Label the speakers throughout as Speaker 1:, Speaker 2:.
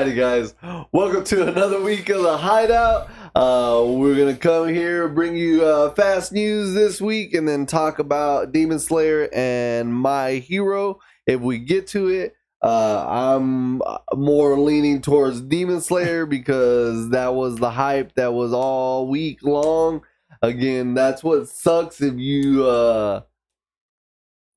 Speaker 1: Alrighty, guys. Welcome to another week of the Hideout. We're gonna come here, bring you fast news this week, and then talk about Demon Slayer and My Hero. If we get to it, I'm more leaning towards Demon Slayer because that was the hype that was all week long. Again, that's what sucks if you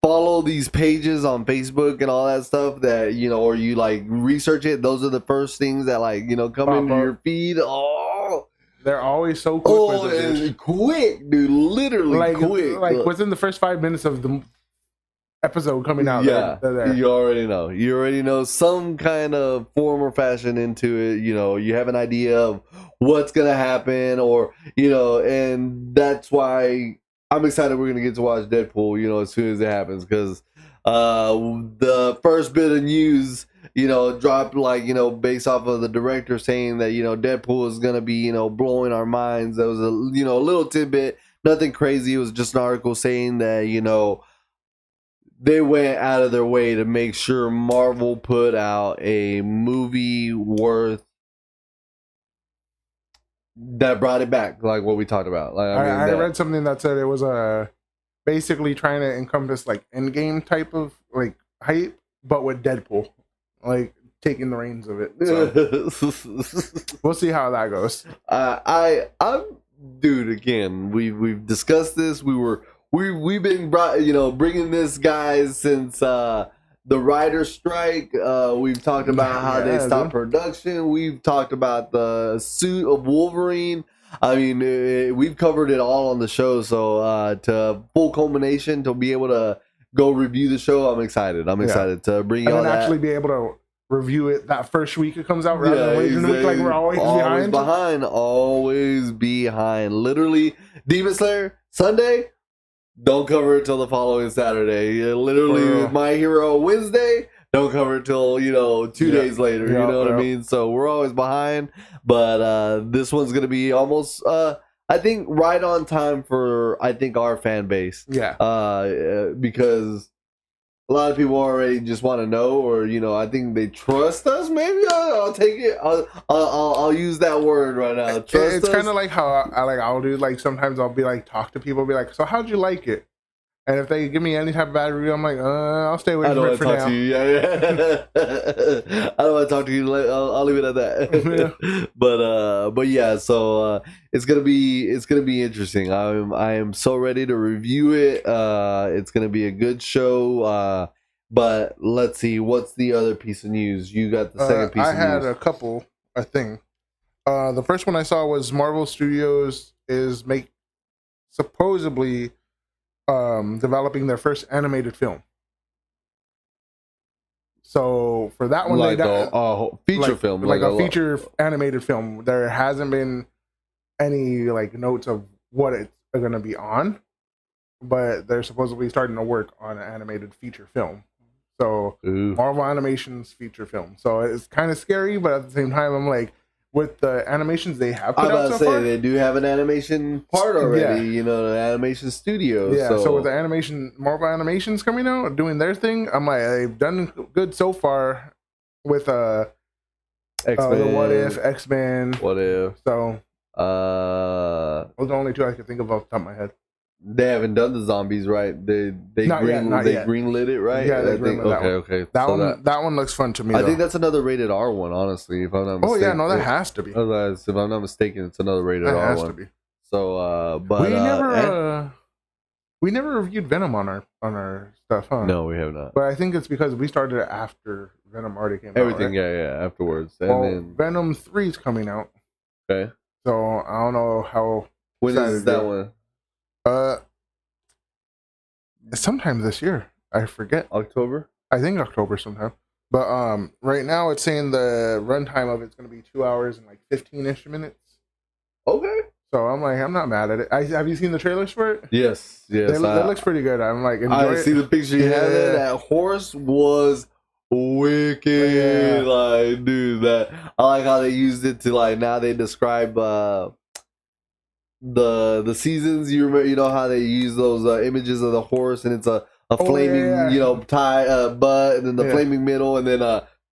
Speaker 1: follow these pages on Facebook and all that stuff that, you know, or you like research it. Those are the first things that, like, you know, come into your feed. Oh,
Speaker 2: they're always so quick.
Speaker 1: Oh, and quick, dude. Literally
Speaker 2: like,
Speaker 1: quick.
Speaker 2: Like within the first 5 minutes of the episode coming out.
Speaker 1: Yeah,
Speaker 2: they're there.
Speaker 1: You already know. You already know some kind of form or fashion into it. You know, you have an idea of what's gonna happen, or, you know, and that's why I'm excited we're going to get to watch Deadpool, you know, as soon as it happens, because the first bit of news, you know, dropped, like, you know, based off of the director saying that, you know, Deadpool is going to be, you know, blowing our minds. That was a, you know, a little tidbit, nothing crazy. It was just an article saying that, you know, they went out of their way to make sure Marvel put out a movie worth that brought it back, like what we talked about. Like,
Speaker 2: I read something that said it was basically trying to encompass like Endgame type of like hype, but with Deadpool, like taking the reins of it. So we'll see how that goes.
Speaker 1: I'm dude. Again, we've discussed this. We've been bringing this, guys, since the writer's strike. We've talked about how they stopped production. We've talked about the suit of Wolverine. I mean, we've covered it all on the show. So to full culmination, to be able to go review the show, I'm excited. I'm excited to bring you
Speaker 2: and
Speaker 1: all
Speaker 2: then
Speaker 1: that.
Speaker 2: actually be able to review it that first week it comes out, rather than waiting a week like we're always behind.
Speaker 1: Always behind. Literally, Demon Slayer Sunday. Don't cover it till the following Saturday. Literally, My Hero Wednesday. Don't cover it till, you know, 2 days later. You know what I mean? So we're always behind. But this one's going to be almost, I think, right on time for, I think, our fan base.
Speaker 2: Yeah.
Speaker 1: Because a lot of people already just want to know, or, you know, I think they trust us. Maybe I'll take it. I'll use that word right now. Trust
Speaker 2: it's
Speaker 1: us.
Speaker 2: kind of like how I'll do, like, sometimes I'll be like, talk to people, be like, so how'd you like it? And if they give me any type of bad review, I'm like, I'll stay away from it for now.
Speaker 1: I don't want to talk to you. I'll leave it at that. Yeah. But yeah, so it's gonna be interesting. I am so ready to review it. It's gonna be a good show. But let's see, what's the other piece of news? You got the second piece of news.
Speaker 2: I had a couple, I think. The first one I saw was Marvel Studios is supposedly developing their first animated film. So for that one,
Speaker 1: like a feature film,
Speaker 2: like a feature animated film. There hasn't been any like notes of what it's going to be on, but they're supposedly starting to work on an animated feature film. So Marvel Animation's feature film. So it's kind of scary, but at the same time, I'm like, with the animations they have put out so far,
Speaker 1: they do have an animation part already, you know, the animation studio.
Speaker 2: Yeah, so with the Marvel Animations coming out, doing their thing, I'm like, they've done good so far with
Speaker 1: X-Men,
Speaker 2: What If, X-Men.
Speaker 1: What If.
Speaker 2: So, those are the only two I could think of off the top of my head.
Speaker 1: They haven't done the zombies, right? They greenlit it, right?
Speaker 2: Yeah, they greenlit that one.
Speaker 1: Okay.
Speaker 2: That one looks fun to me.
Speaker 1: I think that's another rated R one, honestly, if I'm not mistaken.
Speaker 2: Oh yeah, no, that has to be.
Speaker 1: If I'm not mistaken, it's another rated R one. That has to be. So, but
Speaker 2: we never reviewed Venom on our stuff, huh?
Speaker 1: No, we have not.
Speaker 2: But I think it's because we started it after Venom already came out.
Speaker 1: Everything, yeah, afterwards. And then
Speaker 2: Venom 3 is coming out.
Speaker 1: Okay.
Speaker 2: So I don't know how.
Speaker 1: When is that one?
Speaker 2: Sometime this year. I forget.
Speaker 1: October?
Speaker 2: I think October sometime. But right now it's saying the runtime of it's going to be 2 hours and like 15-ish minutes.
Speaker 1: Okay.
Speaker 2: So I'm like, I'm not mad at it. Have you seen the trailers for it?
Speaker 1: Yes.
Speaker 2: It looks pretty good. I'm like,
Speaker 1: I see the picture you had. That horse was wicked. Yeah. Like, dude, I like how they used it to, like, now they describe the seasons. You remember, you know how they use those images of the horse, and it's a flaming, you know, tie butt, and then the flaming middle, and then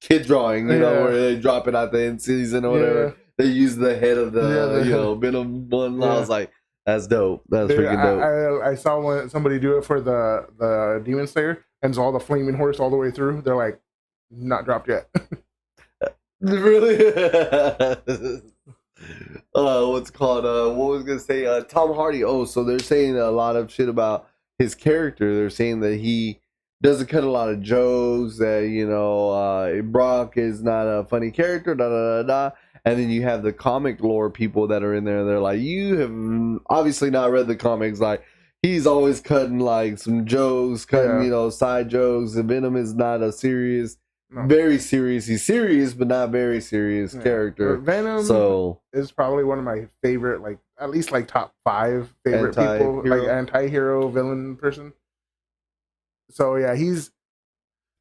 Speaker 1: kid drawing, where they drop it at the end season or whatever. They use the head of the Venom one. I was like, that's dope. That's freaking dope.
Speaker 2: I saw somebody do it for the Demon Slayer, and so all the flaming horse all the way through. They're like, not dropped yet.
Speaker 1: Really? What's called? What was I gonna say? Tom Hardy. Oh, so they're saying a lot of shit about his character. They're saying that he doesn't cut a lot of jokes. That Brock is not a funny character. Da da da da. And then you have the comic lore people that are in there. They're like, you have obviously not read the comics. Like, he's always cutting like some jokes, side jokes. And Venom is not a serious, very serious. He's serious, but not very serious character.
Speaker 2: Venom is probably one of my favorite, like at least like top 5 favorite people, like anti-hero villain person. So yeah,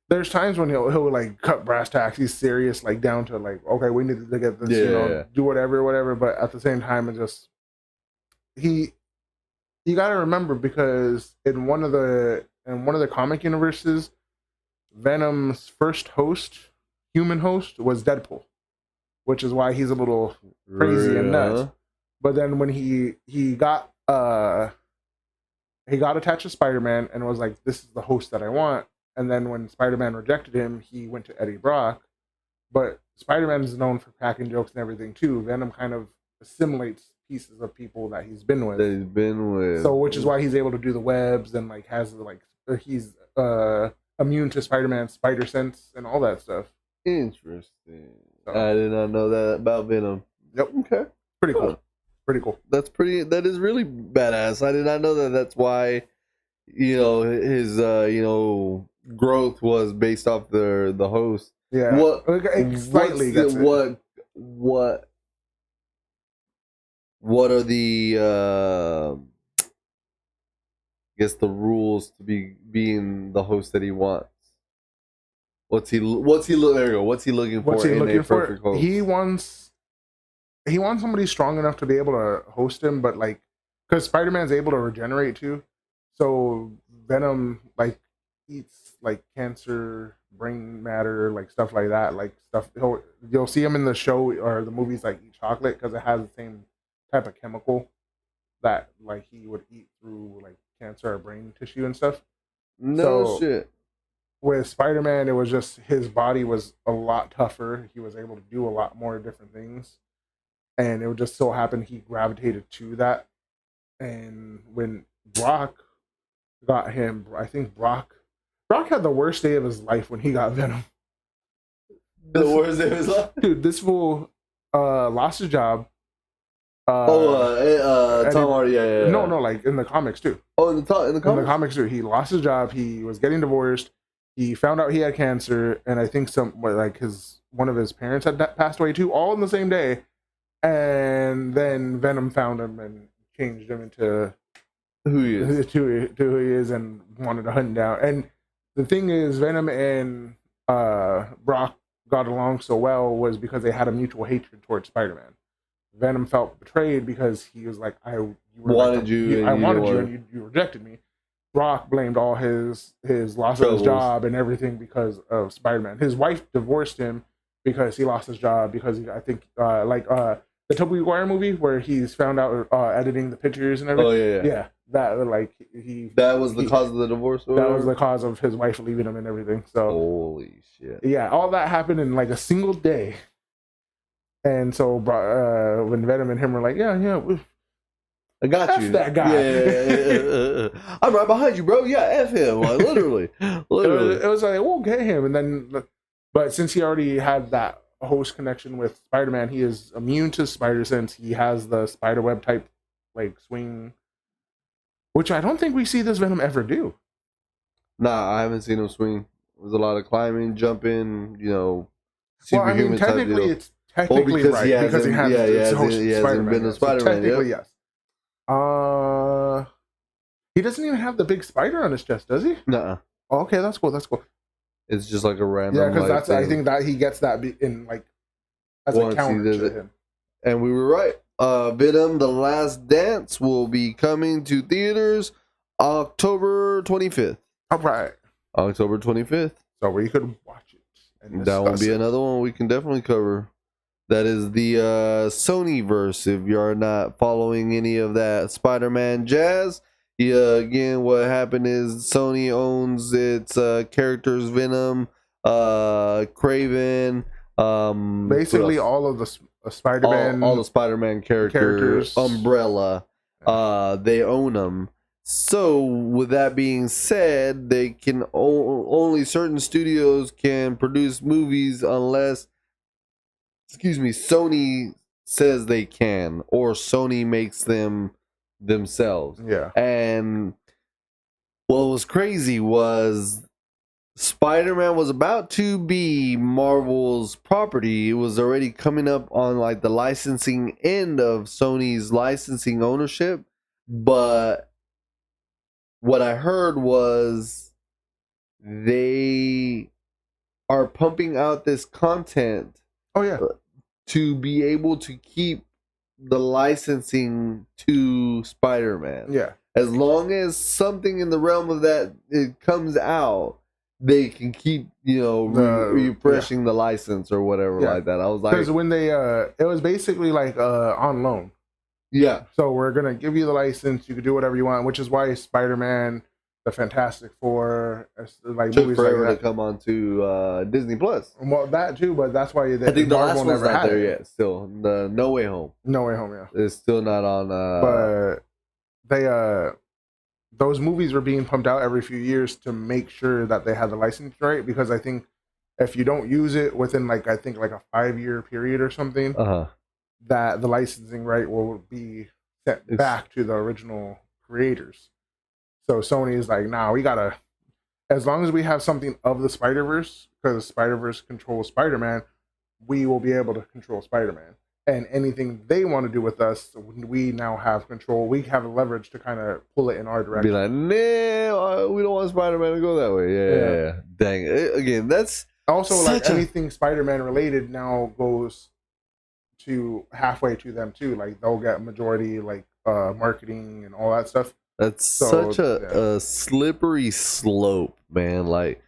Speaker 2: there's times when he'll like cut brass tacks. He's serious, like down to like, okay, we need to get this, do whatever. But at the same time, it just you got to remember, because in one of the comic universes, Venom's first human host, was Deadpool, which is why he's a little crazy and nuts. But then when he got attached to Spider-Man and was like, this is the host that I want. And then when Spider-Man rejected him, he went to Eddie Brock. But Spider-Man is known for cracking jokes and everything too. Venom kind of assimilates pieces of people that he's been with. So, which is why he's able to do the webs and like he's immune to Spider-Man's spider sense and all that stuff.
Speaker 1: Interesting. So, I did not know that about Venom.
Speaker 2: Yep.
Speaker 1: Okay.
Speaker 2: Pretty cool. Pretty cool.
Speaker 1: That is really badass. I did not know that. That's why, his growth was based off the host.
Speaker 2: Yeah.
Speaker 1: Slightly. What are the I guess the rules to being the host that he wants? What's he looking for in a perfect host?
Speaker 2: He wants somebody strong enough to be able to host him, but like, because Spider-Man's able to regenerate too. So Venom like eats like cancer, brain matter, like stuff like that, like stuff. You'll see him in the show or the movies like eat chocolate because it has the same type of chemical that like he would eat through like cancer or brain tissue and stuff.
Speaker 1: Shit.
Speaker 2: With Spider-Man, it was just his body was a lot tougher. He was able to do a lot more different things, and it would just so happen he gravitated to that. And when Brock got him, I think Brock had the worst day of his life when he got Venom.
Speaker 1: The worst day of his life?
Speaker 2: Dude, this fool lost his job.
Speaker 1: Tom Hardy, yeah.
Speaker 2: No, like in the comics too.
Speaker 1: Oh, in the comics?
Speaker 2: In the comics too. He lost his job. He was getting divorced. He found out he had cancer, and I think one of his parents had passed away too, all in the same day. And then Venom found him and changed him into
Speaker 1: who he is,
Speaker 2: and wanted to hunt him down. And the thing is, Venom and Brock got along so well was because they had a mutual hatred towards Spider-Man. Venom felt betrayed because he was like, I wanted you and you rejected me. Brock blamed all his loss of his job and everything because of Spider-Man. His wife divorced him because he lost his job because I think the Tobey Maguire movie where he's found out editing the pictures and everything.
Speaker 1: Oh yeah.
Speaker 2: That
Speaker 1: was the cause of the divorce.
Speaker 2: That was the cause of his wife leaving him and everything. So
Speaker 1: holy shit.
Speaker 2: Yeah, all that happened in like a single day. And so when Venom and him were like, yeah,
Speaker 1: I got you.
Speaker 2: That guy.
Speaker 1: Yeah. I'm right behind you, bro. Yeah, F him. Like, literally.
Speaker 2: It was like, we'll get him. And then, but since he already had that host connection with Spider-Man, he is immune to spider sense. He has the spider web type like swing, which I don't think we see this Venom ever do.
Speaker 1: Nah, I haven't seen him swing. There's a lot of climbing, jumping,
Speaker 2: superhuman technically it's technically right because he has
Speaker 1: Spider-Man.
Speaker 2: So technically, yes. He doesn't even have the big spider on his chest, does he?
Speaker 1: Nuh-uh.
Speaker 2: Oh, okay, that's cool.
Speaker 1: It's just like a random.
Speaker 2: Yeah, because I think that he gets that in like as a counter to him.
Speaker 1: And we were right. Venom: The Last Dance will be coming to theaters October 25th.
Speaker 2: All right.
Speaker 1: October 25th.
Speaker 2: So where you could watch it. and
Speaker 1: That will
Speaker 2: discuss
Speaker 1: be
Speaker 2: it.
Speaker 1: another one we can definitely cover. That is the Sony verse. If you're not following any of that Spider-Man jazz, yeah, again, what happened is Sony owns its characters Venom, Craven, who
Speaker 2: Basically,
Speaker 1: else?
Speaker 2: all of the
Speaker 1: All
Speaker 2: Spider-Man
Speaker 1: the Spider-Man character
Speaker 2: characters.
Speaker 1: umbrella.
Speaker 2: Yeah.
Speaker 1: They own them. So with that being said, they can only certain studios can produce movies unless, excuse me, Sony says they can, or Sony makes them themselves.
Speaker 2: Yeah.
Speaker 1: And what was crazy was Spider-Man was about to be Marvel's property. It was already coming up on like the licensing end of Sony's licensing ownership. But what I heard was they are pumping out this content
Speaker 2: Oh yeah.
Speaker 1: to be able to keep the licensing to Spider-Man.
Speaker 2: Yeah.
Speaker 1: As long as something in the realm of that it comes out, they can keep, refreshing the license or whatever like that. I was like,
Speaker 2: because when they it was basically like on loan.
Speaker 1: yeah,
Speaker 2: So we're gonna give you the license. You can do whatever you want, which is why Spider-Man, the Fantastic Four, like
Speaker 1: took
Speaker 2: movies
Speaker 1: forever
Speaker 2: like
Speaker 1: to
Speaker 2: that.
Speaker 1: come on to Disney Plus.
Speaker 2: Well, that too, but that's why
Speaker 1: I think the last
Speaker 2: Marvel
Speaker 1: one's
Speaker 2: never
Speaker 1: not
Speaker 2: had
Speaker 1: there
Speaker 2: it.
Speaker 1: yet. Still, the No Way Home
Speaker 2: No Way Home, yeah.
Speaker 1: is still not on.
Speaker 2: But they those movies were being pumped out every few years to make sure that they had the license right, because I think if you don't use it within like a 5-year period or something, that the licensing right will be sent back to the original creators. So Sony is like, nah, we gotta, as long as we have something of the Spider-Verse, because Spider-Verse controls Spider-Man, we will be able to control Spider-Man. And anything they want to do with us, we now have control. We have leverage to kind of pull it in our direction.
Speaker 1: Be like, nah, we don't want Spider-Man to go that way. Yeah. Dang. Again, that's
Speaker 2: also like anything Spider-Man related now goes to halfway to them too. Like they'll get majority like marketing and all that stuff.
Speaker 1: That's such a slippery slope, man. Like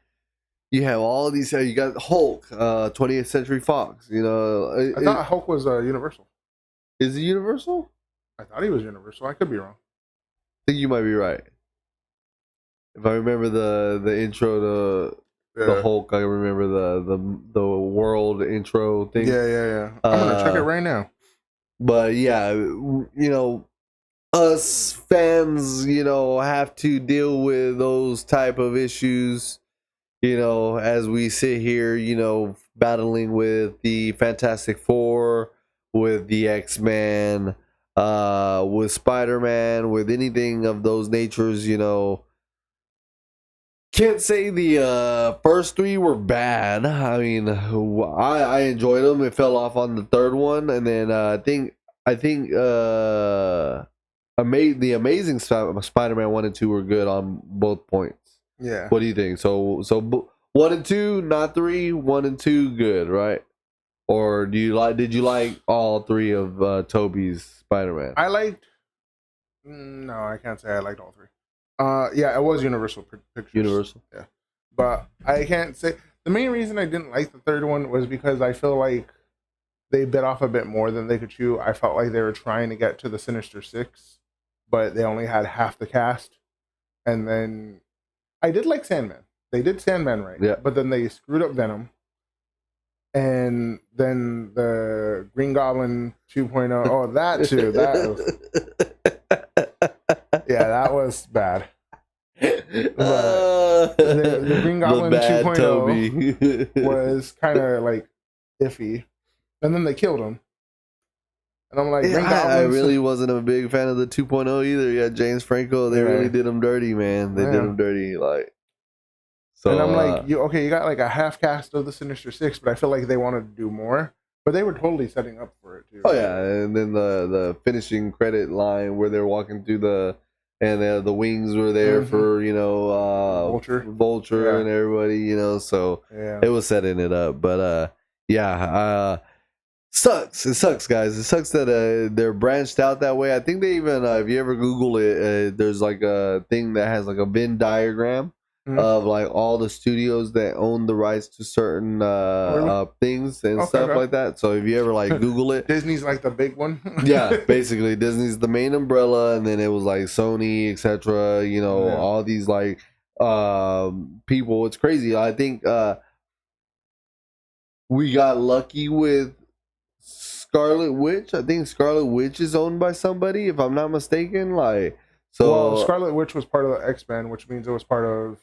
Speaker 1: you have all these. You got Hulk, 20th Century Fox.
Speaker 2: I thought Hulk was Universal.
Speaker 1: Is he Universal?
Speaker 2: I thought he was Universal. I could be wrong.
Speaker 1: I think you might be right. If I remember the intro to the Hulk, I remember the world intro thing.
Speaker 2: Yeah. I'm gonna check it right now.
Speaker 1: But yeah, us fans, have to deal with those type of issues, as we sit here, battling with the Fantastic Four, with the X-Men, with Spider-Man, with anything of those natures, Can't say the first three were bad. I mean, I enjoyed them. It fell off on the third one, and then I think the Amazing Spider-Man 1 and 2 were good on both points.
Speaker 2: Yeah.
Speaker 1: What do you think? So 1 and 2, not 3. 1 and 2, good, right? Or did you like all three of Tobey's Spider-Man?
Speaker 2: I liked. No, I can't say I liked all three. Yeah, it was Universal Pictures.
Speaker 1: Universal.
Speaker 2: Yeah, but I can't say the main reason I didn't like the third one was because I feel like they bit off a bit more than they could chew. I felt like they were trying to get to the Sinister Six, but they only had half the cast. And then I did like Sandman. They did Sandman right.
Speaker 1: Yeah.
Speaker 2: But then they screwed up Venom. And then the Green Goblin 2.0. Oh, that too. Yeah, that was bad. But the Green Goblin 2.0 was kind of like iffy. And then they killed him. And I'm like,
Speaker 1: I really wasn't a big fan of the 2.0 either. Yeah, James Franco, they really did him dirty, man. They did him dirty, like. So,
Speaker 2: and I'm like, you got like a half cast of the Sinister Six, but I feel like they wanted to do more. But they were totally setting up for it too.
Speaker 1: Oh yeah, and then the finishing credit line where they're walking through the wings were there for Vulture and everybody, so it was setting it up. But sucks. It sucks, guys. It sucks that they're branched out that way. I think they even if you ever Google it, there's like a thing that has like a Venn diagram
Speaker 2: Mhm.
Speaker 1: of like all the studios that own the rights to certain
Speaker 2: Oh, really?
Speaker 1: things and
Speaker 2: Okay,
Speaker 1: stuff like that. So if you ever like
Speaker 2: okay.
Speaker 1: Google it,
Speaker 2: Disney's like the big one.
Speaker 1: yeah, basically Disney's the main umbrella, and then it was like Sony, etc. You know,
Speaker 2: Yeah.
Speaker 1: all these like people. It's crazy. I think we got lucky with Scarlet Witch. I think Scarlet Witch is owned by somebody, if I'm not mistaken. Like,
Speaker 2: Well,
Speaker 1: so
Speaker 2: Scarlet Witch was part of the X-Men, which means it was part of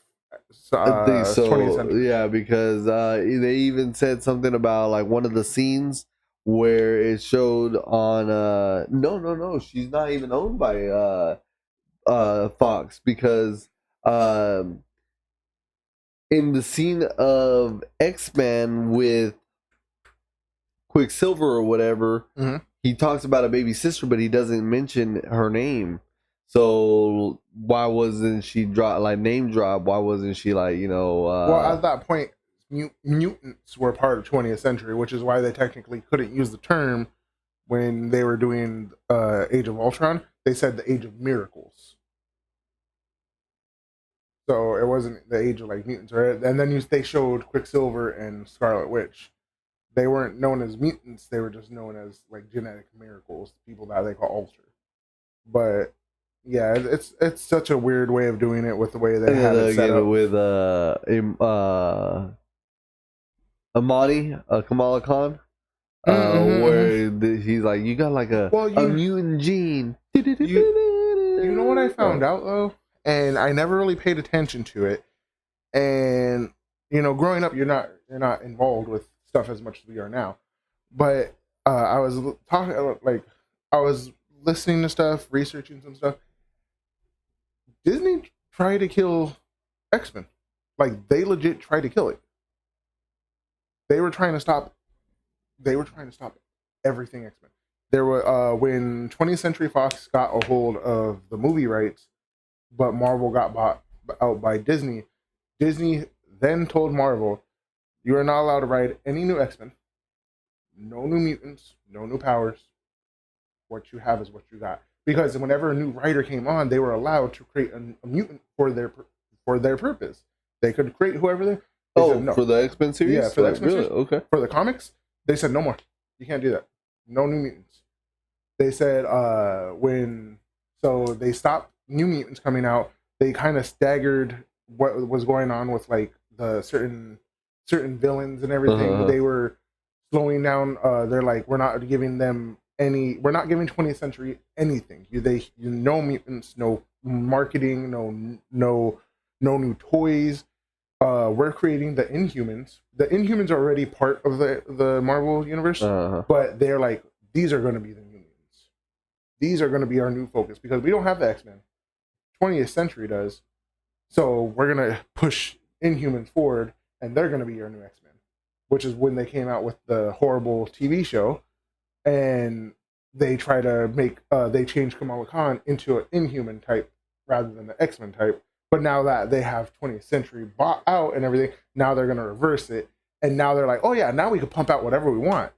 Speaker 1: I think
Speaker 2: 20th
Speaker 1: so.
Speaker 2: century.
Speaker 1: Yeah, because they even said something about like one of the scenes where it showed on no, she's not even owned by Fox, because um in the scene of X-Men with Quicksilver or whatever,
Speaker 2: Hmm.
Speaker 1: he talks about a baby sister, but he doesn't mention her name. So why wasn't she name drop? Why wasn't she like,
Speaker 2: Well, at that point, mutants were part of 20th century, which is why they technically couldn't use the term when they were doing Age of Ultron. They said the Age of Miracles. So it wasn't the age of like mutants, right? And then they showed Quicksilver and Scarlet Witch. They weren't known as mutants; they were just known as like genetic miracles, people that they call alter. But yeah, it's such a weird way of doing it with the way they
Speaker 1: and then
Speaker 2: had it set
Speaker 1: again
Speaker 2: up.
Speaker 1: with Amani, Kamala Khan, where he's like, you got like
Speaker 2: Well,
Speaker 1: a mutant gene.
Speaker 2: you know what I found out though, and I never really paid attention to it. And growing up, you're not involved with stuff as much as we are now. But I was talking like I was listening to stuff, researching some stuff. Disney tried to kill X-Men. Like they legit tried to kill it. They were trying to stop. They were trying to stop everything X-Men. There were when 20th Century Fox got a hold of the movie rights, but Marvel got bought out by Disney. Disney then told Marvel, "You are not allowed to write any new X-Men. No new mutants. No new powers. What you have is what you got." Because whenever a new writer came on, they were allowed to create a mutant for their purpose. They could create whoever they said
Speaker 1: Oh,
Speaker 2: no.
Speaker 1: for the X-Men
Speaker 2: Yeah,
Speaker 1: series?
Speaker 2: for the
Speaker 1: Like,
Speaker 2: X-Men
Speaker 1: really?
Speaker 2: series,
Speaker 1: Okay.
Speaker 2: for the comics, they said no more. You can't do that. No new mutants. They said when so they stopped new mutants coming out. They kind of staggered what was going on with like the certain villains and everything.
Speaker 1: Uh-huh.
Speaker 2: They were slowing down. They're like, we're not giving them any. We're not giving 20th century anything. No mutants, no marketing, no new toys. We're creating the Inhumans. The Inhumans are already part of the Marvel universe,
Speaker 1: Uh-huh.
Speaker 2: but they're like, these are going to be the new mutants. These are going to be our new focus because we don't have the X-Men. 20th century does. So we're going to push Inhumans forward, and they're going to be our new X-Men, which is when they came out with the horrible TV show, and they try to they change Kamala Khan into an Inhuman type rather than the X-Men type. But now that they have 20th century bought out and everything, now they're going to reverse it. And now they're like, oh yeah, now we can pump out whatever we want.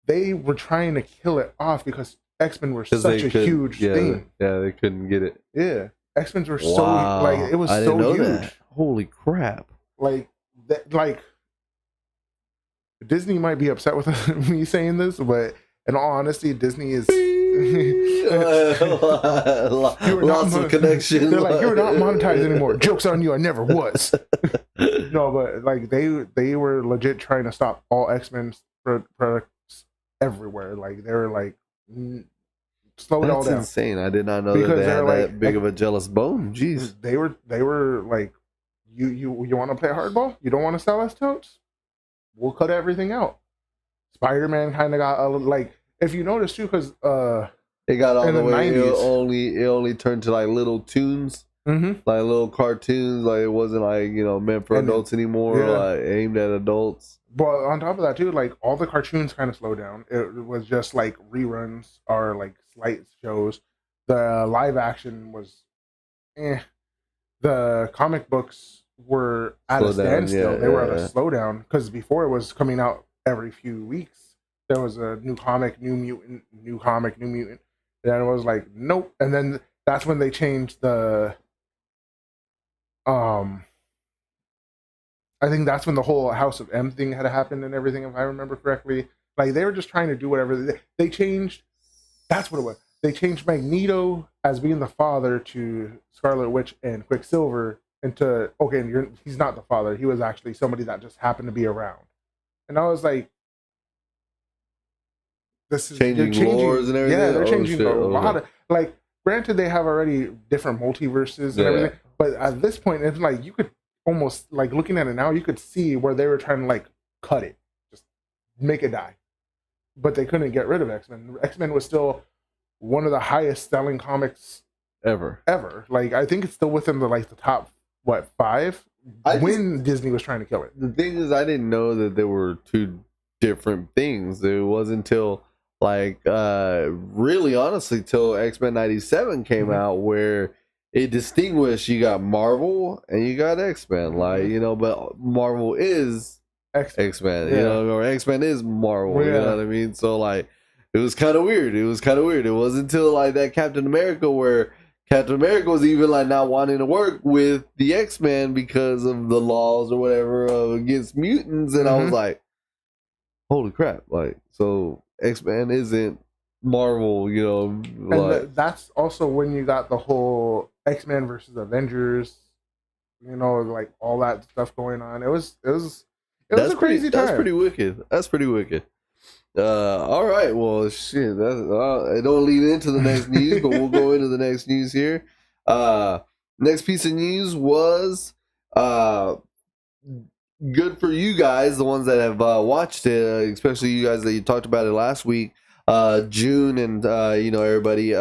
Speaker 2: They were trying to kill it off because X-Men were such a huge thing.
Speaker 1: Yeah, they couldn't get it.
Speaker 2: Yeah. X-Men were like
Speaker 1: Wow.
Speaker 2: it was
Speaker 1: I didn't
Speaker 2: so
Speaker 1: know
Speaker 2: huge.
Speaker 1: that. Holy crap.
Speaker 2: Like like Disney might be upset with me saying this, but in all honesty, Disney is
Speaker 1: Lots of connection.
Speaker 2: They're like, you're not monetized anymore. Joke's on you. I never was. No, but like they were legit trying to stop all X-Men products everywhere. Like they were like, slow it all
Speaker 1: That's
Speaker 2: down.
Speaker 1: insane. I did not know
Speaker 2: Because
Speaker 1: that they
Speaker 2: they're
Speaker 1: had
Speaker 2: like-
Speaker 1: that big of a jealous bone. Jeez.
Speaker 2: They were like, you want to play hardball? You don't want to sell us totes? We'll cut everything out. Spider-Man kind of got like, if you notice too, because
Speaker 1: It got all
Speaker 2: in
Speaker 1: the
Speaker 2: the
Speaker 1: way.
Speaker 2: 90s.
Speaker 1: It only turned to like little tunes, like little cartoons. Like it wasn't like meant for
Speaker 2: And-
Speaker 1: adults anymore.
Speaker 2: yeah.
Speaker 1: Like aimed at adults.
Speaker 2: But on top of that too, like all the cartoons kind of slowed down. It was just like reruns or like slight shows. The live action was, The comic books were at a standstill.
Speaker 1: Yeah,
Speaker 2: they were at
Speaker 1: yeah.
Speaker 2: a slowdown because before it was coming out every few weeks. There was a new comic, new mutant, new comic, new mutant. And it was like, nope. And then that's when they changed the I think that's when the whole House of M thing had happened and everything, if I remember correctly. Like they were just trying to do whatever they changed. That's what it was. They changed Magneto as being the father to Scarlet Witch and Quicksilver into he's not the father. He was actually somebody that just happened to be around. And I was like, this is
Speaker 1: changing lores and everything.
Speaker 2: Yeah, they're changing a lot of like. Granted, they have already different multiverses and everything, but at this point, it's like you could almost like looking at it now, you could see where they were trying to like cut it, just make it die, but they couldn't get rid of X-Men. X-Men was still one of the highest selling comics
Speaker 1: ever.
Speaker 2: Like I think it's still within the top 5 when Disney was trying to kill it.
Speaker 1: The thing is, I didn't know that there were two different things. It wasn't until really honestly till X-Men 97 came out where it distinguished. You got Marvel and you got X-Men, but Marvel is X-Men, or X-Men is Marvel, you know what I mean? So it was kind of weird. It wasn't until that Captain America where Captain America was even not wanting to work with the X-Men because of the laws or whatever against mutants, and I was like, holy crap, so X-Men isn't Marvel,
Speaker 2: And that's also when you got the whole X-Men versus Avengers, all that stuff going on. It was a crazy time.
Speaker 1: That's pretty wicked. All right, well, shit. I don't lead into the next news, but we'll go into the next news here. Next piece of news was good for you guys, the ones that have watched it, especially you guys that you talked about it last week. June and everybody.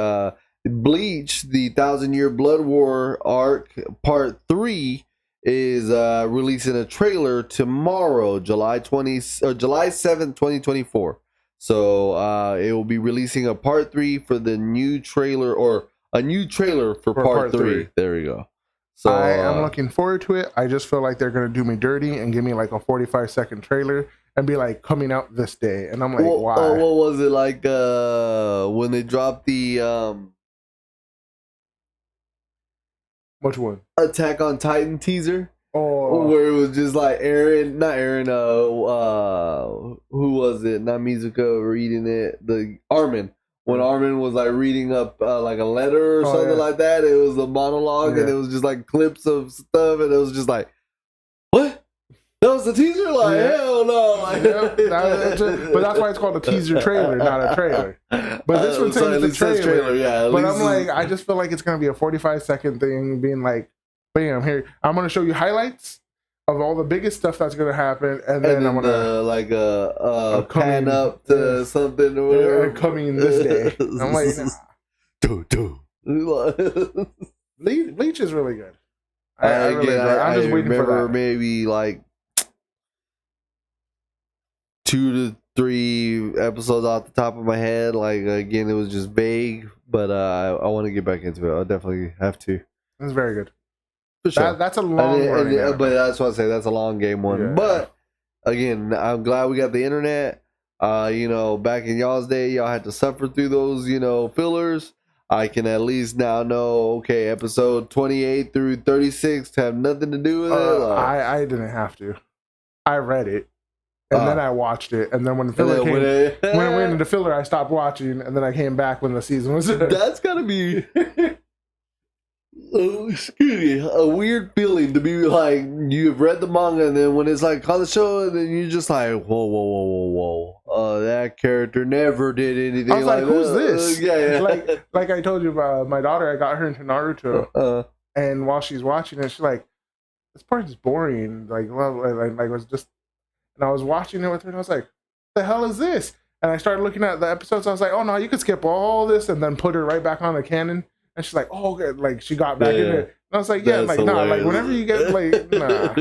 Speaker 1: Bleach, the 1,000-Year Blood War arc, Part 3, is releasing a trailer tomorrow, July 7th, 2024. So it will be releasing a Part 3 for the new trailer, or a new trailer for Part 3. There we go. So
Speaker 2: I am looking forward to it. I just feel like they're going to do me dirty and give me a 45-second trailer and be coming out this day. And I'm like, why?
Speaker 1: What was it when they dropped the
Speaker 2: which one?
Speaker 1: Attack on Titan teaser?
Speaker 2: Oh,
Speaker 1: where it was just Eren, not Eren, who was it? Not Mizuka reading it. The Armin. When Armin was reading up a letter or something like that, it was a monologue and it was just clips of stuff, and it was just what? That was the teaser? Hell no!
Speaker 2: But that's why it's called a teaser trailer, not a trailer. But this one says trailer.
Speaker 1: Yeah,
Speaker 2: but I'm I just feel like it's gonna be a 45-second thing, being bam, here I'm gonna show you highlights of all the biggest stuff that's gonna happen, and then I'm gonna
Speaker 1: pan up to something or whatever.
Speaker 2: Coming this day. I'm
Speaker 1: nah.
Speaker 2: Bleach is really good. I'm just waiting for that.
Speaker 1: Maybe 2 to 3 episodes off the top of my head. Again, it was just vague, but I want to get back into it. I'll definitely have to.
Speaker 2: It's very good.
Speaker 1: For sure.
Speaker 2: That's a long one.
Speaker 1: But that's what I say. That's a long game one. Yeah. But again, I'm glad we got the internet. Back in y'all's day, y'all had to suffer through those, fillers. I can at least now know, okay, episode 28 through 36 have nothing to do with it.
Speaker 2: I didn't have to. I read it, and then I watched it, and then when the filler when it went into filler, I stopped watching, and then I came back when the season was.
Speaker 1: That's gotta be a weird feeling to be you've read the manga, and then when it's on the show, and then you're just whoa. That character never did anything.
Speaker 2: I was who's this?
Speaker 1: Yeah.
Speaker 2: Like I told you about my daughter, I got her into Naruto, and while she's watching it, she's like, "This part is boring." Was just, and I was watching it with her, and I was like, "The hell is this?" And I started looking at the episodes. I was like, "Oh no, you could skip all this and then put her right back on the canon." And she's like, "Oh, okay." She got back in it. And I was like, "Yeah, nah." Whenever you get nah,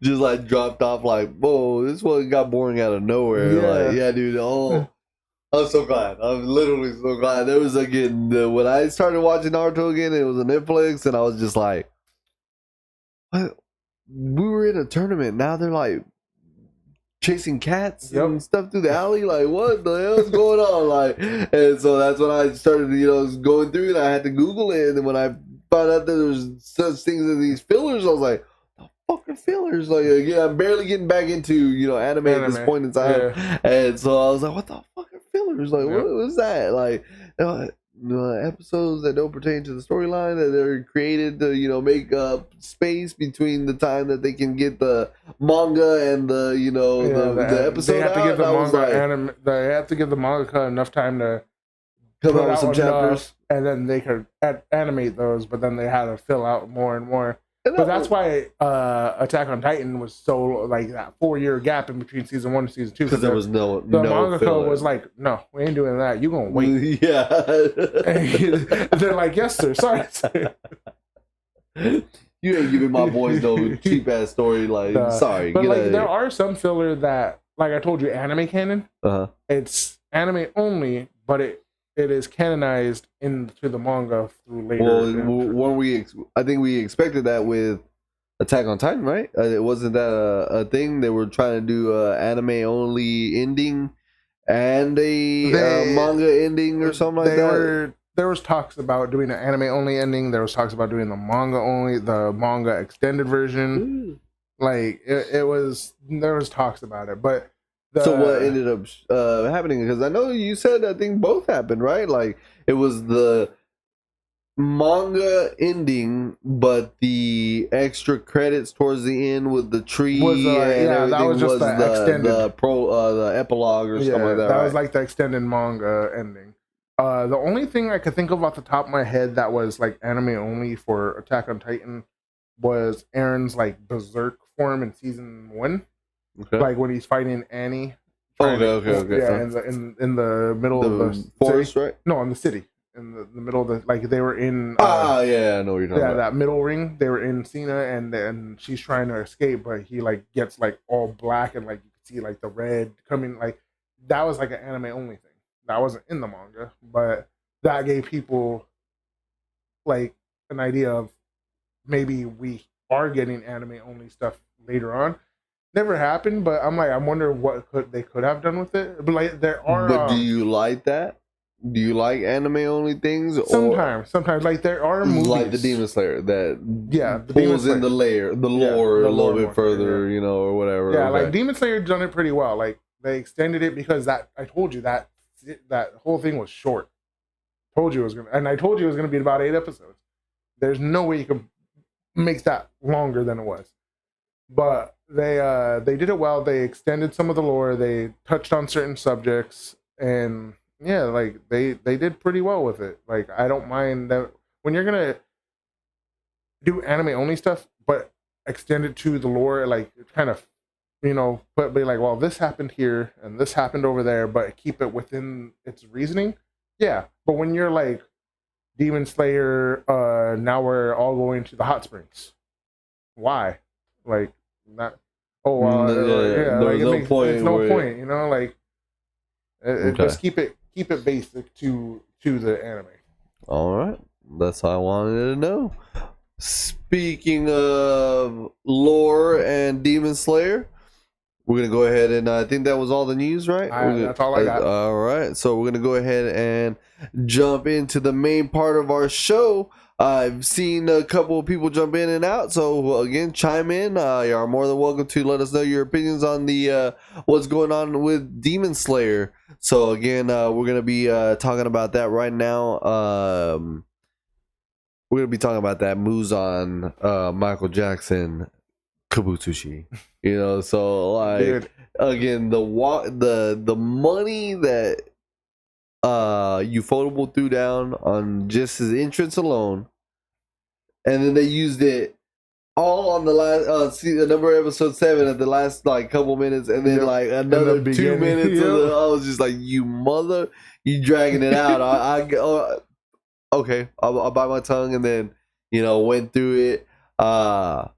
Speaker 1: just dropped off. Whoa, this one got boring out of nowhere. Yeah, dude. Oh, I'm so glad. I'm literally so glad. There was again when I started watching Naruto again. It was on Netflix, and I was just like, "What?" We were in a tournament. Now they're chasing cats and stuff through the alley. What the hell is going on? And so that's when I started, going through, and I had to Google it. And then when I found out that there was such things as these fillers, I was like, the fuck are fillers? Like, again, I'm barely getting back into anime at this point in time, and so I was like, what the fuck are fillers? Like, what was that? Like, episodes that don't pertain to the storyline that are created to make up space between the time that they can get the manga and the episode.
Speaker 2: They have to
Speaker 1: out.
Speaker 2: give the
Speaker 1: And
Speaker 2: manga they have to give the mangaka enough time to
Speaker 1: come
Speaker 2: put
Speaker 1: out with
Speaker 2: out
Speaker 1: some chapters.
Speaker 2: enough, and then they could animate those. But then they had to fill out more and more.
Speaker 1: And
Speaker 2: But that's why Attack on Titan was so like that 4-year gap in between season 1 and season 2,
Speaker 1: because there was the
Speaker 2: mangaka
Speaker 1: filler.
Speaker 2: was like, no, we ain't doing that. You gonna wait?
Speaker 1: Yeah.
Speaker 2: They're like, yes, sir. Sorry.
Speaker 1: You ain't giving my boys no cheap ass story. Like, sorry.
Speaker 2: But like, there are some filler that, like I told you, anime canon. It's anime only, but it is canonized into the manga through later.
Speaker 1: Well, I think we expected that with Attack on Titan, right? It wasn't that a thing? They were trying to do anime only ending and a manga ending or something like that.
Speaker 2: There was talks about doing an anime only ending. There was talks about doing the manga extended version.
Speaker 1: Ooh.
Speaker 2: Like there was talks about it, but.
Speaker 1: So what ended up happening? Because I know you said I think both happened, right? Like it was the manga ending, but the extra credits towards the end with the tree and everything
Speaker 2: that was just the extended
Speaker 1: the epilogue or something like that.
Speaker 2: That was like the extended manga ending. The only thing I could think of off the top of my head that was like anime only for Attack on Titan was Aaron's like berserk form in season 1.
Speaker 1: Okay.
Speaker 2: Like when he's fighting Annie.
Speaker 1: Okay.
Speaker 2: Yeah, in the middle of the
Speaker 1: forest,
Speaker 2: city.
Speaker 1: Right?
Speaker 2: No, in the city. In the middle of the, like they were in.
Speaker 1: Yeah, I know what you're talking about.
Speaker 2: That middle ring. They were in Cena, and then she's trying to escape, but he like gets like all black, and like you can see like the red coming. Like that was like an anime only thing. That wasn't in the manga, but that gave people like an idea of maybe we are getting anime only stuff later on. Never happened, but I'm wondering what they could have done with it. But like there are.
Speaker 1: But do you like that? Do you like anime only things?
Speaker 2: Sometimes like there are movies
Speaker 1: like the Demon Slayer that
Speaker 2: Demon
Speaker 1: pulls
Speaker 2: Slayer.
Speaker 1: in the lore a little bit further, or whatever.
Speaker 2: Yeah, like Demon Slayer done it pretty well. Like they extended it because that I told you that whole thing was short. I told you it was gonna be about 8 episodes. There's no way you could make that longer than it was. But they did it well. They extended some of the lore. They touched on certain subjects, and yeah, like they did pretty well with it. Like I don't mind that when you're gonna do anime only stuff, but extend it to the lore, like kind of but be like, well, this happened here and this happened over there, but keep it within its reasoning. Yeah, but when you're like Demon Slayer, now we're all going to the hot springs. Why? Like not.
Speaker 1: There's no point.
Speaker 2: There's no point. Like just keep it basic to the anime.
Speaker 1: All right, that's all I wanted to know. Speaking of lore and Demon Slayer, we're gonna go ahead and I think that was all the news, right?
Speaker 2: That's all I got.
Speaker 1: All right, so we're gonna go ahead and jump into the main part of our show. I've seen a couple of people jump in and out, so again, chime in. You are more than welcome to let us know your opinions on the what's going on with Demon Slayer. So again, we're gonna be talking about that right now. We're gonna be talking about that Muzan, Michael Jackson, Kibutsuji. So like Dude. Again, the money that Ufotable threw down on just his entrance alone, and then they used it all on the last number episode 7 at the last like couple minutes, and then like another 2 minutes of I was just like, you dragging it out. Okay, I'll bite my tongue, and then went through it. I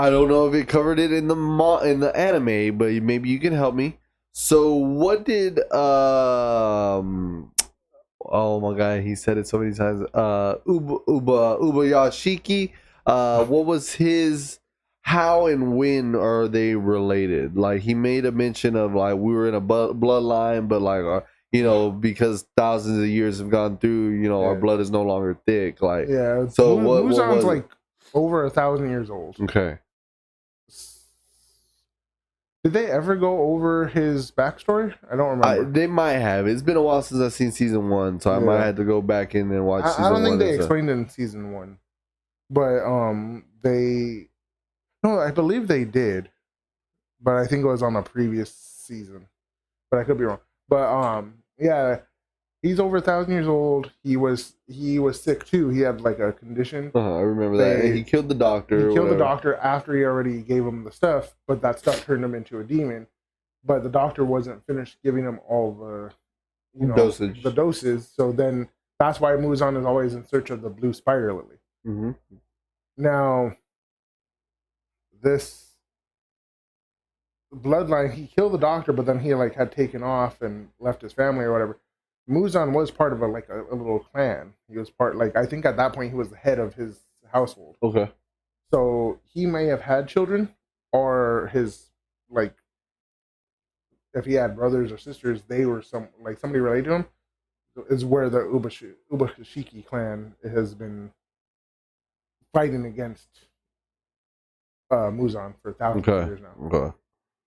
Speaker 1: don't know if it covered it in the anime, but maybe you can help me. So what did oh my god, he said it so many times. Ubayashiki. What was his? How and when are they related? Like he made a mention of like we were in a bloodline, but like because thousands of years have gone through, our
Speaker 2: Yeah.
Speaker 1: blood is no longer thick. Like,
Speaker 2: Yeah.
Speaker 1: so what
Speaker 2: Muzan's
Speaker 1: was it?
Speaker 2: like over 1,000 years old.
Speaker 1: Okay.
Speaker 2: Did they ever go over his backstory? I don't remember.
Speaker 1: They might have. It's been a while since I've seen season 1, so I might
Speaker 2: Yeah.
Speaker 1: have to go back in and watch
Speaker 2: I
Speaker 1: season
Speaker 2: don't think
Speaker 1: 1
Speaker 2: they
Speaker 1: and stuff.
Speaker 2: explained it in season 1, but no, I believe they did, but I think it was on a previous season, but I could be wrong. But yeah, he's over 1,000 years old. He was sick too. He had like a condition.
Speaker 1: I remember that. And he killed the doctor.
Speaker 2: He killed the doctor after he already gave him the stuff, but that stuff turned him into a demon. But the doctor wasn't finished giving him all the
Speaker 1: dosage.
Speaker 2: the doses. So then that's why Muzan is always in search of the blue spider lily.
Speaker 1: Mm-hmm.
Speaker 2: Now, this bloodline, he killed the doctor, but then he like had taken off and left his family or whatever. Muzan was part of a little clan. He was part, like, I think at that point he was the head of his household.
Speaker 1: Okay.
Speaker 2: So he may have had children, or his, like, if he had brothers or sisters, they were somebody related to him. Is where the Ubashiki clan has been fighting against Muzan for thousands of years now.
Speaker 1: Okay.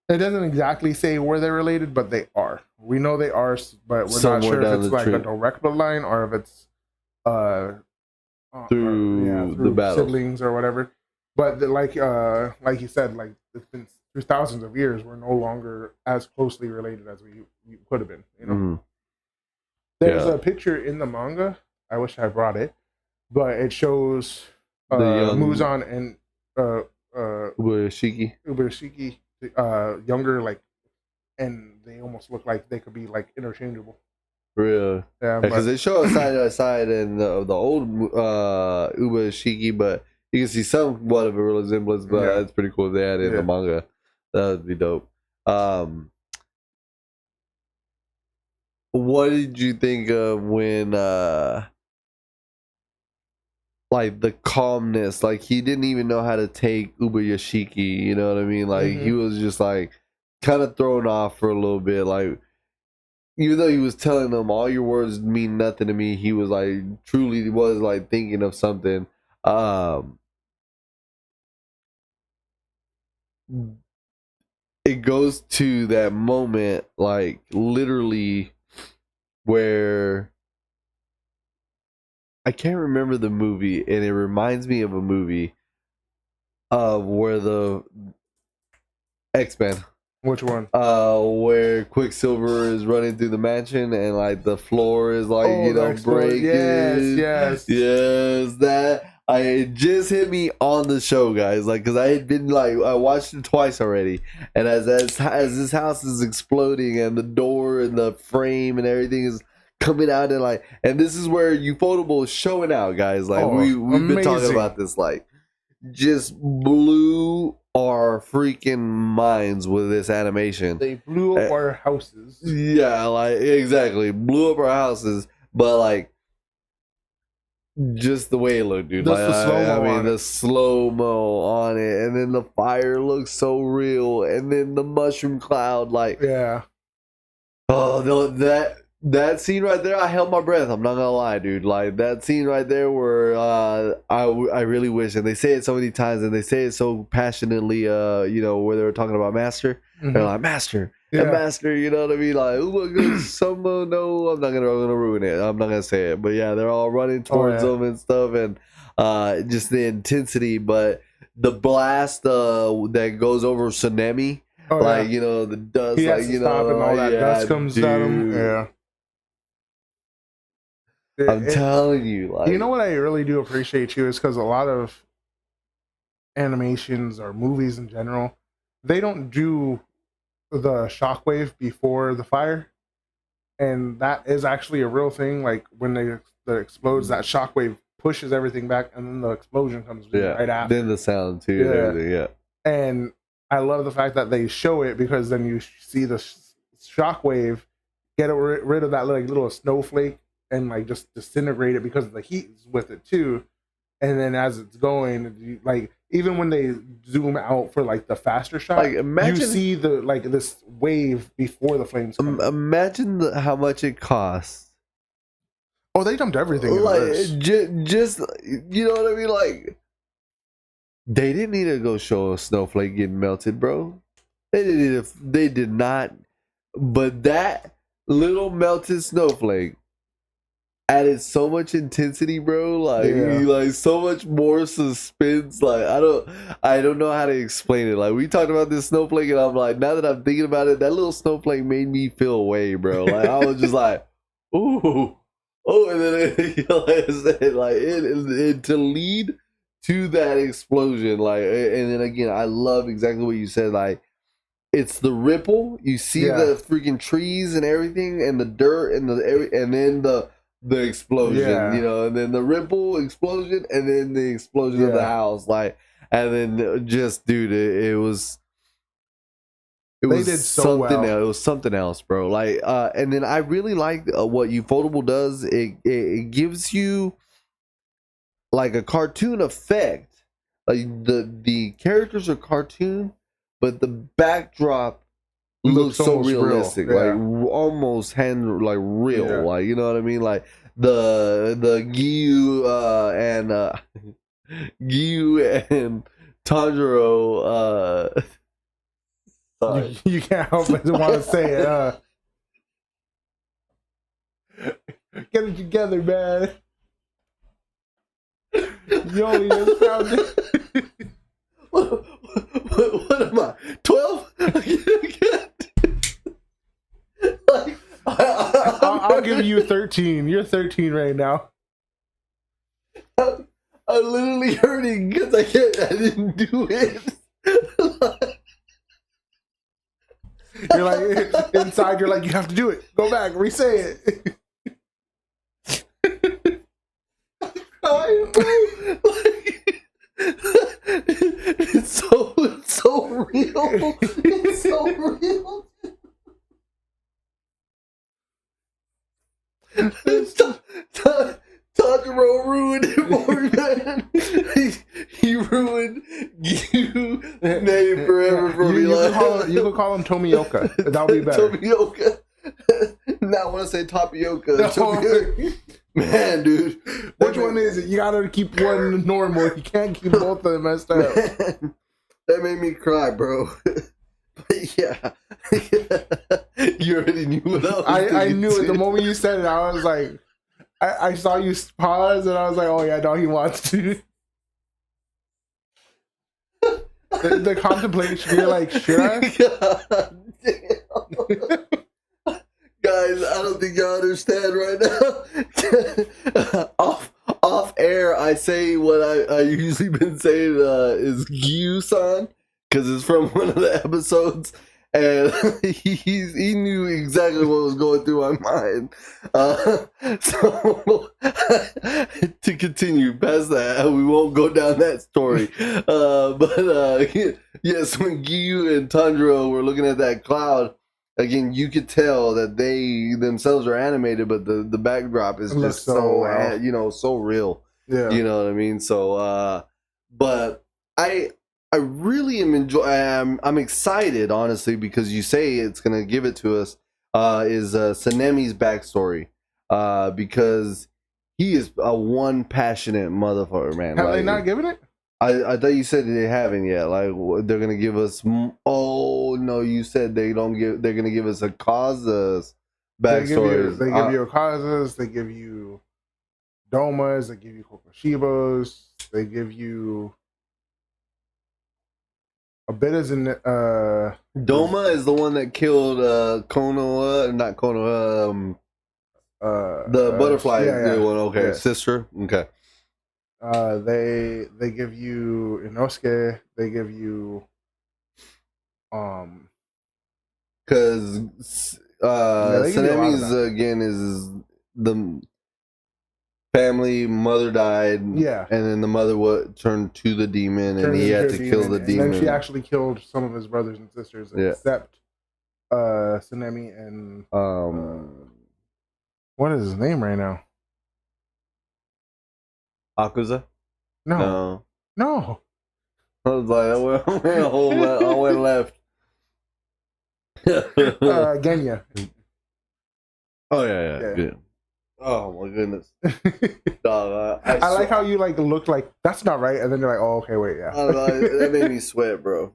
Speaker 2: It doesn't exactly say where they're related, but they are. We know they are, but we're not sure if it's like a direct bloodline or if it's
Speaker 1: through the battle,
Speaker 2: siblings or whatever. But like you said, like it's been through thousands of years. We're no longer as closely related as we could have been.
Speaker 1: Mm-hmm.
Speaker 2: There's a picture in the manga. I wish I brought it, but it shows Muzan and
Speaker 1: Ubashiki
Speaker 2: younger, like, and they almost look like they could be like interchangeable.
Speaker 1: Really? Yeah, because they show us side by side in the old Ubashiki, but you can see somewhat of a resemblance. But that's pretty cool. They had it in the manga. That would be dope. What did you think of when like the calmness, like he didn't even know how to take Ubashiki, you know what I mean? Like he was just like kind of thrown off for a little bit. Like even though he was telling them all your words mean nothing to me, he was like truly was like thinking of something. It goes to that moment, like literally, where I can't remember the movie, and it reminds me of a movie where the X-Men.
Speaker 2: Which one?
Speaker 1: Where Quicksilver is running through the mansion and like the floor is like breaking.
Speaker 2: Yes.
Speaker 1: That it just hit me on the show, guys. Like, because I had been like, I watched it twice already, and as this house is exploding and the door and the frame and everything is coming out, and this is where Ufotable is showing out, guys. Like we've been talking about this, like just blew our freaking minds with this animation.
Speaker 2: They blew up our houses.
Speaker 1: Yeah, like exactly, blew up our houses, but like just the way it looked, dude.
Speaker 2: Just the slow-mo.
Speaker 1: I mean, the slow-mo on it, and then the fire looks so real, and then the mushroom cloud, like that scene right there, I held my breath. I'm not gonna lie, dude. Like that scene right there, where I really wish, and they say it so many times, and they say it so passionately. Where they were talking about Master, they're like Master, and Master. You know what I mean? Like, oh my goodness, no, I'm not gonna ruin it. I'm not gonna say it, but yeah, they're all running towards them and stuff, and just the intensity. But the blast that goes over Tsunemi, the dust,
Speaker 2: stop and all that dust comes at him. Yeah.
Speaker 1: I'm telling you, like,
Speaker 2: you know what I really do appreciate too is because a lot of animations or movies in general, they don't do the shockwave before the fire, and that is actually a real thing. Like when that explodes, that shockwave pushes everything back, and then the explosion comes right after.
Speaker 1: Then the sound too, and everything,
Speaker 2: And I love the fact that they show it, because then you see the shockwave get rid of that little snowflake and like just disintegrate it, because the heat is with it too. and then as it's going, like even when they zoom out for like the faster shot,
Speaker 1: Like imagine,
Speaker 2: you see the like this wave before the flames come.
Speaker 1: imagine how much it costs.
Speaker 2: Oh, they dumped everything into this.
Speaker 1: Like just you know what I mean? Like they didn't need to go show a snowflake getting melted, bro. They didn't. They did not. But that little melted snowflake added so much intensity, bro. Like,
Speaker 2: Yeah.
Speaker 1: like so much more suspense. Like, I don't know how to explain it. Like, we talked about this snowflake, and I'm like, now that I'm thinking about it, that little snowflake made me feel away, bro. Like, I was just like, ooh, oh, and then like I said, like it to lead to that explosion, like, and then again, I love exactly what you said, like. It's the ripple. You see
Speaker 2: Yeah.
Speaker 1: the freaking trees and everything, and the dirt, and and then the explosion.
Speaker 2: Yeah.
Speaker 1: You know, and then the ripple explosion, and then the explosion of the
Speaker 2: Yeah.
Speaker 1: house. Like, and then just dude, it was. It
Speaker 2: They
Speaker 1: was
Speaker 2: did so
Speaker 1: something
Speaker 2: well.
Speaker 1: else. It was something else, bro. Like, and then I really like what Ufotable does. It gives you like a cartoon effect. Like the characters are cartoon, but the backdrop looks so
Speaker 2: almost real.
Speaker 1: realistic,
Speaker 2: Yeah.
Speaker 1: like almost hand like real,
Speaker 2: Yeah.
Speaker 1: like you know what I mean, like the Giyu and Giyu and Tanjiro. Sorry,
Speaker 2: You can't help but want to say it. Get it together, man. You only just found it.
Speaker 1: what am I? 12? Like,
Speaker 2: I'll give you 13. You're 13 right now.
Speaker 1: I literally heard it because I didn't do it.
Speaker 2: You're like inside. You're like, you have to do it. Go back. Re-say it.
Speaker 1: It's so real. It's so real. Tanjiro ruined it for me, man. He ruined you name forever for me.
Speaker 2: You can call him Tomioka. That'll be better.
Speaker 1: Tomioka. Now I want to say tapioca.
Speaker 2: No.
Speaker 1: Man, dude.
Speaker 2: Which one is it? You gotta keep one normal. You can't keep both of them messed up.
Speaker 1: Man, that made me cry, bro. But yeah. You already knew what
Speaker 2: I knew it. The moment you said it, I was like, I saw you pause and I was like, oh yeah, no, he wants to. The contemplation, you're like, should I?
Speaker 1: God damn. Guys, I don't think y'all understand right now. off air, I say what I usually been saying is Gyu-san, because it's from one of the episodes, and he knew exactly what was going through my mind. So to continue past that, we won't go down that story. But yes, when Gyu and Tanjiro were looking at that cloud. Again, you could tell that they themselves are animated, but the backdrop is just so so real.
Speaker 2: Yeah,
Speaker 1: you know what I mean. So, but I really am I'm excited, honestly, because you say it's gonna give it to us. Is Sanemi's backstory? Because he is a one passionate motherfucker, man.
Speaker 2: Have they not given it?
Speaker 1: I thought you said they haven't yet. Like they're gonna give us. Oh no, you said they don't give. They're gonna give us a causes backstory.
Speaker 2: They give you a causes. They give you domas. They give you kokoshibos. They give you a bit as in.
Speaker 1: Doma is the one that killed Konoha, not Konoha. The butterfly one. Okay,
Speaker 2: yeah.
Speaker 1: sister. Okay.
Speaker 2: They give you Inosuke. They give you
Speaker 1: because Sanemi's again is the family mother died, and then the mother turned to the demon, and he had to kill the demon.
Speaker 2: And then she actually killed some of his brothers and sisters, except Sanemi and what is his name right now?
Speaker 1: Akuza.
Speaker 2: No. No.
Speaker 1: I was like, I went left.
Speaker 2: Genya.
Speaker 1: Oh yeah. Good. Oh my goodness. Dog,
Speaker 2: I like how you like look like that's not right, and then you're like, oh okay, wait, yeah.
Speaker 1: That made me sweat, bro.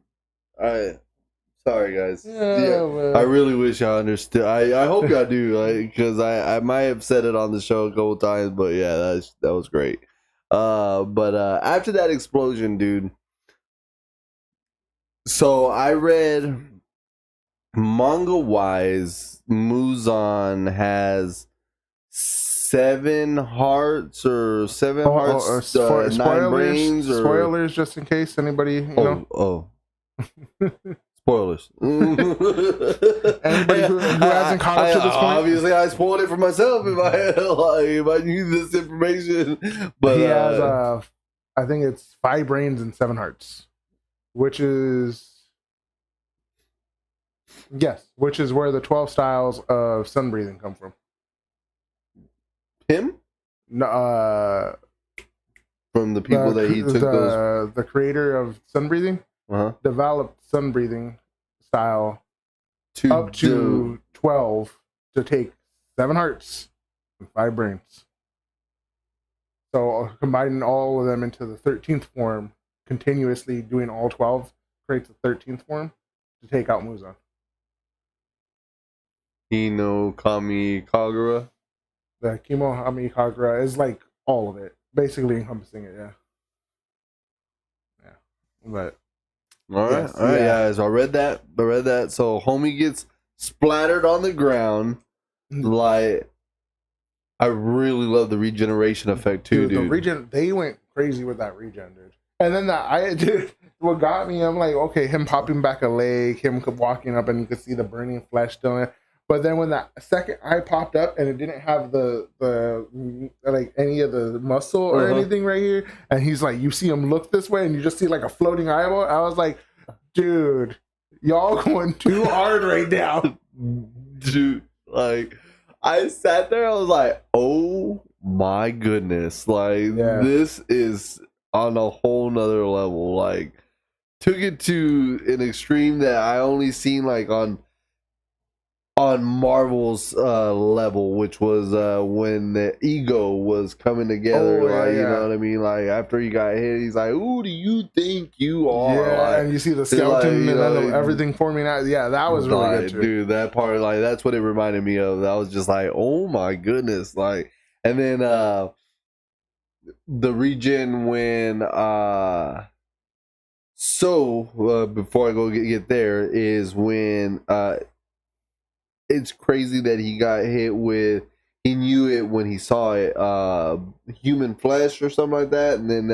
Speaker 1: Sorry guys.
Speaker 2: Yeah,
Speaker 1: I really wish I understood. I hope y'all do, because I might have said it on the show a couple times, but yeah, that was great. But after that explosion, dude. So I read manga wise, Muzan has 7 hearts or 9 brains or
Speaker 2: spoilers just in case anybody
Speaker 1: know. Spoilers.
Speaker 2: Anybody who hasn't caught up to this point,
Speaker 1: obviously I spoiled it for myself if I knew this information. But
Speaker 2: he has I think it's 5 brains and 7 hearts, which is where the 12 styles of sun breathing come from.
Speaker 1: Him?
Speaker 2: No,
Speaker 1: from the people that he took
Speaker 2: the creator of sun breathing developed sun breathing style up to 12 to take 7 hearts and 5 brains. So combining all of them into the 13th form, continuously doing all 12 creates the 13th form to take out Muzan.
Speaker 1: Hino Kami Kagura.
Speaker 2: The Kimo Hami Kagura is like all of it, basically encompassing it. Yeah. But
Speaker 1: all right, yeah. So I read that. So homie gets splattered on the ground. Like, I really love the regeneration effect too, dude.
Speaker 2: They went crazy with that regen, dude. And then what got me, I'm like, okay, him popping back a leg, him walking up, and you could see the burning flesh still in it. But then when that second eye popped up and it didn't have the like any of the muscle or anything right here, and he's like, you see him look this way, and you just see like a floating eyeball. I was like, dude, y'all going too hard right now,
Speaker 1: dude. Like, I sat there, I was like, oh my goodness, like this is on a whole nother level. Like, took it to an extreme that I only seen like on Marvel's level, which was when the ego was coming together. You know what I mean? Like, after he got hit, he's like, "Who do you think you are?"
Speaker 2: Yeah, like, and you see the skeleton and then everything forming out. Yeah, that was really good too.
Speaker 1: Dude, that part, like, that's what it reminded me of. That was just like, oh my goodness, like, and then the regen when before I go get there is when it's crazy that he got hit with, he knew it when he saw it, human flesh or something like that, and then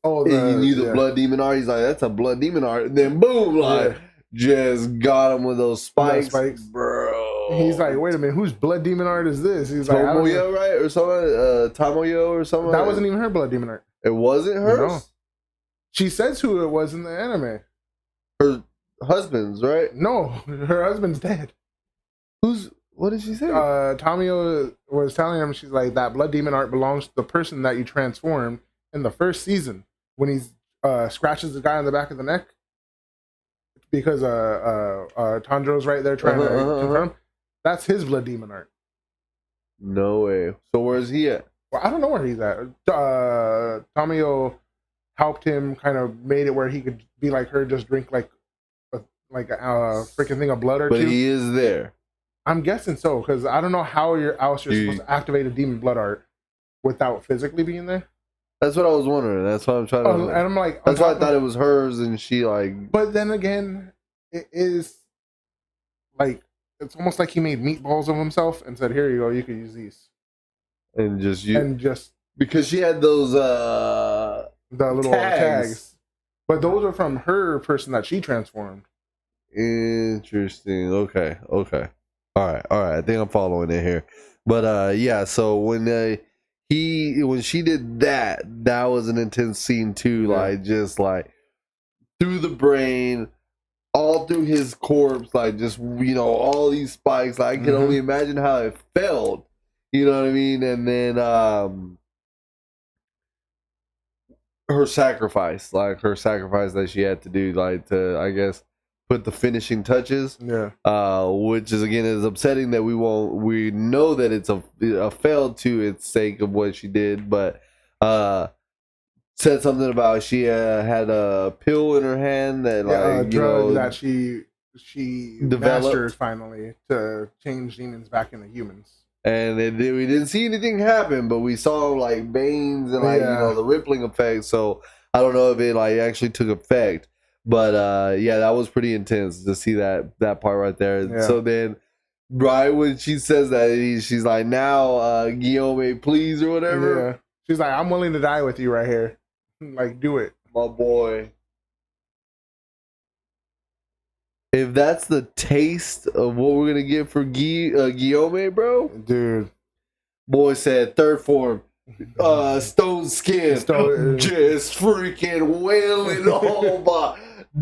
Speaker 1: he knew the blood demon art. He's like, that's a blood demon art, and then boom, like, just got him with those spikes, bro.
Speaker 2: He's like, wait a minute, whose blood demon art is this? He's
Speaker 1: like, Tomoyo, right, or something, Tomoyo or something.
Speaker 2: That wasn't even her blood demon art.
Speaker 1: It wasn't hers.
Speaker 2: No. She says who it was in the anime.
Speaker 1: Her husband's, right?
Speaker 2: No, her husband's dead.
Speaker 1: What did she say?
Speaker 2: Tamio was telling him, she's like, that blood demon art belongs to the person that you transformed in the first season when he scratches the guy on the back of the neck because Tanjiro's right there trying to confirm. That's his blood demon art.
Speaker 1: No way. So where's he at?
Speaker 2: Well, I don't know where he's at. Tamio helped him, kind of made it where he could be like her, just drink like a freaking thing of blood or two.
Speaker 1: But he is there.
Speaker 2: I'm guessing so, because I don't know how you're supposed to activate a demon blood art without physically being there.
Speaker 1: That's what I was wondering. That's what I'm trying to.
Speaker 2: And I'm like,
Speaker 1: that's why I thought it was hers, and she like.
Speaker 2: But then again, it is like, it's almost like he made meatballs of himself and said, "Here you go, you can use these."
Speaker 1: And just because she had those
Speaker 2: the little tags, but those are from her person that she transformed.
Speaker 1: Interesting. Okay. All right. I think I'm following it here. But yeah, so when she did that was an intense scene too. Yeah. Like, just like through the brain, all through his corpse, like, just, all these spikes. Like, I can only imagine how it felt. You know what I mean? And then her sacrifice, that she had to do, like to, I guess, put the finishing touches.
Speaker 2: Yeah.
Speaker 1: Which is again is upsetting that we know that it's a fail to its sake of what she did, but said something about she had a pill in her hand that
Speaker 2: Yeah, a
Speaker 1: like
Speaker 2: drug that she
Speaker 1: developed.
Speaker 2: mastered finally to change demons back into humans.
Speaker 1: And we didn't see anything happen, but we saw like veins and like the rippling effect. So I don't know if it like actually took effect, but yeah, that was pretty intense to see that part right there.
Speaker 2: Yeah.
Speaker 1: So then, right when she says that, she's like, "Now, Guillaume, please," or whatever.
Speaker 2: Yeah, she's like, "I'm willing to die with you right here. Like, do it,
Speaker 1: my boy." If that's the taste of what we're gonna get for Guillaume, bro,
Speaker 2: dude.
Speaker 1: Boy said third form, stone skin, just freaking wailing on my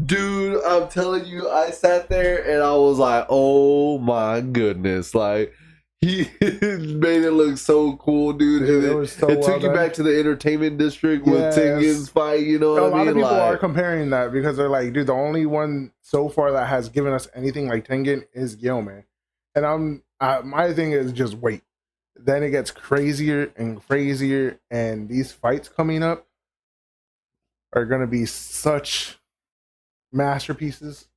Speaker 1: dude. I'm telling you, I sat there and I was like, oh my goodness, like he made it look so cool, dude. And it took you back to the entertainment district with Tengen's fight. You know what I mean?
Speaker 2: A lot of people are comparing that because they're like, dude, the only one so far that has given us anything like Tengen is Guillaume, and my thing is just wait. Then it gets crazier and crazier, and these fights coming up are gonna be such masterpieces.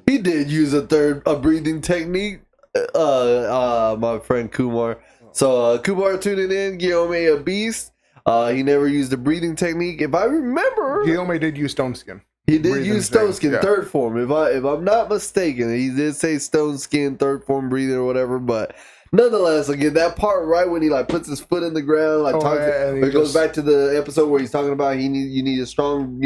Speaker 1: He did use a breathing technique, my friend Kumar. So Kumar tuning in, Guillaume a beast. He never used a breathing technique. If I remember,
Speaker 2: Guillaume did use stone skin.
Speaker 1: He did use stone skin, third form. If I'm not mistaken, he did say stone skin, third form breathing or whatever. But nonetheless, again, that part right when he like puts his foot in the ground, like it goes back to the episode where he's talking about you need a strong,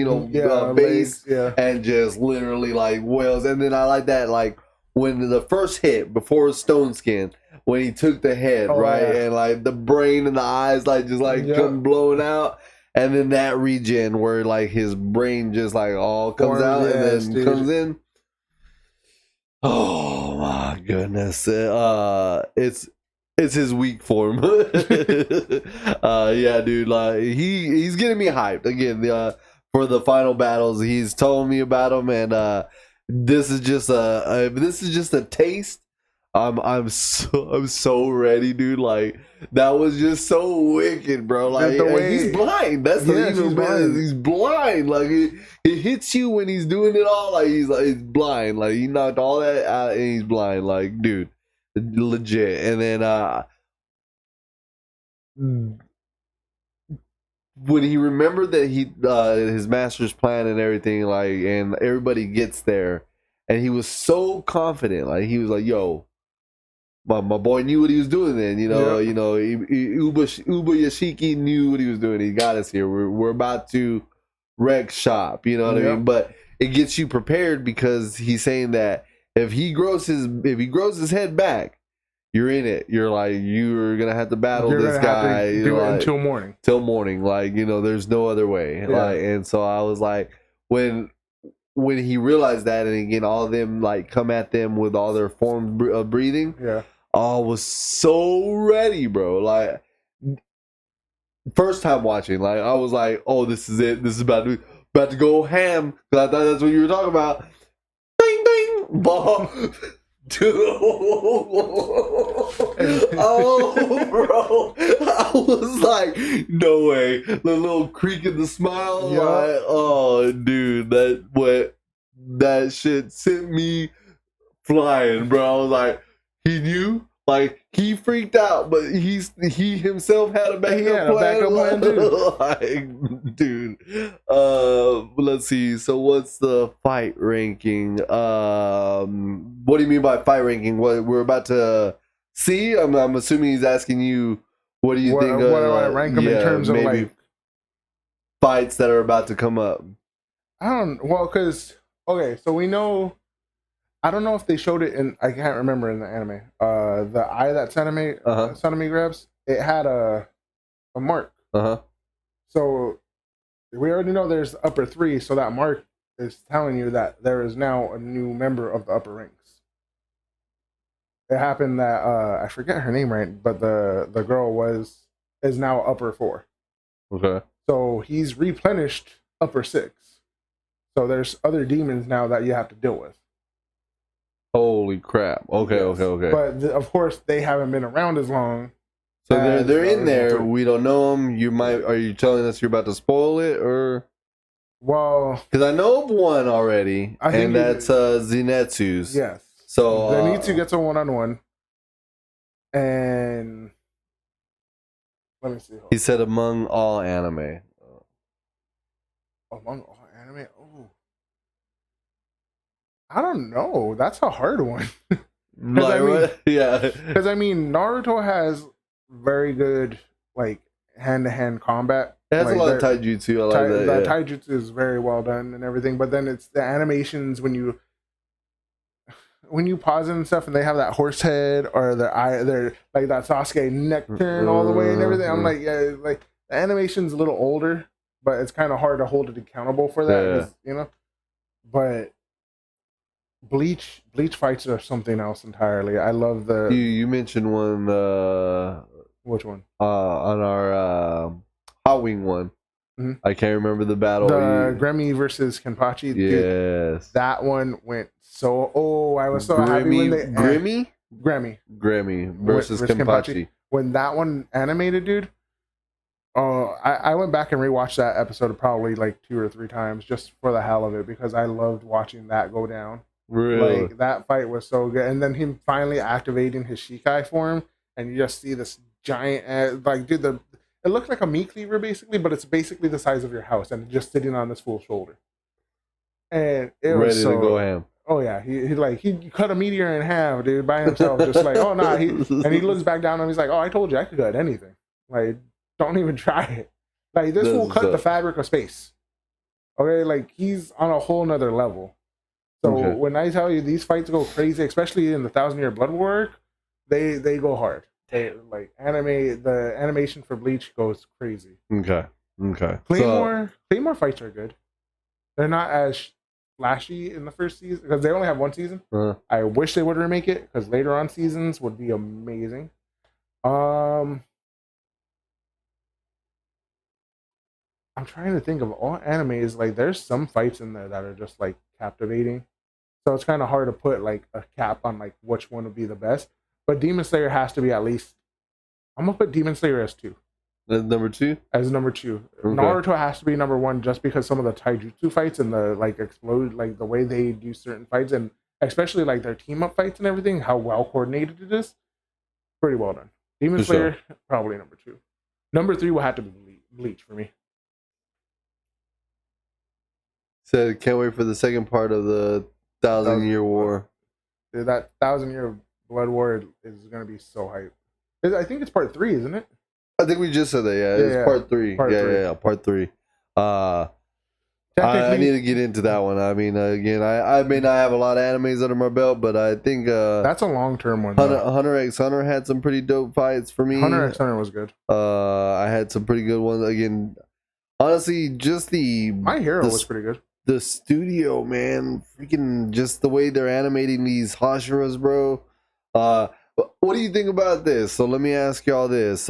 Speaker 1: base, and just literally like wails. And then I like that, like when the first hit before stone skin, when he took the head, and like the brain and the eyes like just like come blowing out. And then that regen where like his brain just like all comes out and then comes in. Oh my goodness! It's his weak form. Yeah, dude. Like he's getting me hyped again. For the final battles, he's told me about them, and this is just a taste. I'm so ready, dude. Like that was just so wicked, bro. Like he's blind. That's the even better. He's blind. Like it hits you when he's doing it all. Like he's blind. Like he knocked all that out and he's blind. Like dude, legit. And then when he remembered that his master's plan and everything, like, and everybody gets there, and he was so confident. Like he was like, "Yo." My boy knew what he was doing then, Uba Yashiki knew what he was doing. He got us here. We're about to wreck shop, you know what I mean? But it gets you prepared because he's saying that if he grows his head back, you're in it. You're gonna have to battle this guy.
Speaker 2: Do it until morning.
Speaker 1: Till morning, there's no other way. And so I was like, when he realized that, and again, all of them like come at them with all their form of breathing. I was so ready, bro. Like first time watching, like I was like, "Oh, this is it. This is about to go ham." Because I thought that's what you were talking about. Ding ding, ball, dude. Oh, bro, I was like, "No way." The little creak of the smile, like, oh, dude, that shit sent me flying, bro. I was like. He knew, like he freaked out, but he himself had a backup plan too. Like, dude. Let's see. So, what's the fight ranking? What do you mean by fight ranking? What we're about to see? I'm assuming he's asking you. What do you think?
Speaker 2: What do I rank them in terms of like
Speaker 1: fights that are about to come up?
Speaker 2: Because so we know. I don't know if they showed it I can't remember in the anime. The eye that Sanemi grabs, it had a mark. So we already know there's upper 3, so that mark is telling you that there is now a new member of the upper ranks. It happened that I forget her name right, but the girl was is now upper 4.
Speaker 1: Okay.
Speaker 2: So he's replenished upper 6. So there's other demons now that you have to deal with.
Speaker 1: Holy crap. Okay,
Speaker 2: Yes.
Speaker 1: okay.
Speaker 2: But of course, they haven't been around as long.
Speaker 1: So
Speaker 2: as
Speaker 1: they're
Speaker 2: the
Speaker 1: in there.
Speaker 2: original 3.
Speaker 1: We don't know them. Are you telling us you're about to spoil it, or?
Speaker 2: Well,
Speaker 1: Because I know of one already,
Speaker 2: I think
Speaker 1: and that's Zenitsu's.
Speaker 2: yes.
Speaker 1: So
Speaker 2: Zenitsu gets a 1-on-1, and let me see.
Speaker 1: He said among all anime.
Speaker 2: Among all anime, I don't know. That's a hard one.
Speaker 1: Yeah.
Speaker 2: Because I mean, Naruto has very good like hand-to-hand combat.
Speaker 1: It has
Speaker 2: like,
Speaker 1: a lot of taijutsu. I like that.
Speaker 2: The taijutsu is very well done and everything. But then it's the animations when you pause it and stuff, and they have that horse head or they're like that Sasuke neck turn all the way and everything. I'm like, yeah, like the animation's a little older, but it's kind of hard to hold it accountable for that, you know. But Bleach fights are something else entirely. I love the.
Speaker 1: You mentioned one.
Speaker 2: Which one?
Speaker 1: On our Hot Wing one.
Speaker 2: Mm-hmm.
Speaker 1: I can't remember the battle.
Speaker 2: The Gremmy versus Kenpachi.
Speaker 1: Yes.
Speaker 2: Dude, that one went so. Oh, I was so happy when they.
Speaker 1: Grammy versus Kenpachi.
Speaker 2: When that one animated, dude. Oh, I went back and rewatched that episode probably like 2 or 3 times just for the hell of it because I loved watching that go down.
Speaker 1: Really?
Speaker 2: Like that fight was so good, and then him finally activating his Shikai form, and you just see this giant, like, dude, it looked like a meat cleaver basically, but it's basically the size of your house and just sitting on this fool's shoulder. And it was so,
Speaker 1: ready to go ham.
Speaker 2: Oh yeah, he cut a meteor in half, dude, by himself, just like, oh nah, and he looks back down and he's like, oh, I told you I could cut anything. Like, don't even try it. Like, this will cut the fabric of space. Okay, like he's on a whole nother level. So when I tell you these fights go crazy, especially in the 1,000-Year Blood War, they go hard. The animation for Bleach goes crazy.
Speaker 1: Okay.
Speaker 2: Claymore fights are good. They're not as flashy in the first season because they only have 1 season. I wish they would remake it because later on seasons would be amazing. I'm trying to think of all animes. Like, there's some fights in there that are just like captivating. So it's kind of hard to put like a cap on like which one would be the best. But Demon Slayer has to be at least. I'm gonna put Demon Slayer as 2.
Speaker 1: Number 2?
Speaker 2: As number 2. Okay. Naruto has to be number 1 just because some of the taijutsu fights and the like explode, like the way they do certain fights, and especially like their team up fights and everything, how well coordinated it is. Pretty well done. Demon Slayer, probably number 2. Number 3 will have to be Bleach for me.
Speaker 1: Said can't wait for the second part of the 1,000-Year War.
Speaker 2: Dude, that 1,000-Year Blood War is gonna be so hype. I think it's part 3, isn't it?
Speaker 1: I think we just said that. Yeah, it's part 3. Part 3. I need to get into that one. I mean, again, I may not have a lot of animes under my belt, but I think
Speaker 2: that's a long-term one.
Speaker 1: Hunter x Hunter had some pretty dope fights for me.
Speaker 2: Hunter x Hunter was good.
Speaker 1: I had some pretty good ones. Again, honestly, just
Speaker 2: My Hero was pretty good.
Speaker 1: The studio, man, freaking just the way they're animating these Hashiras, bro. What do you think about this? So let me ask y'all this.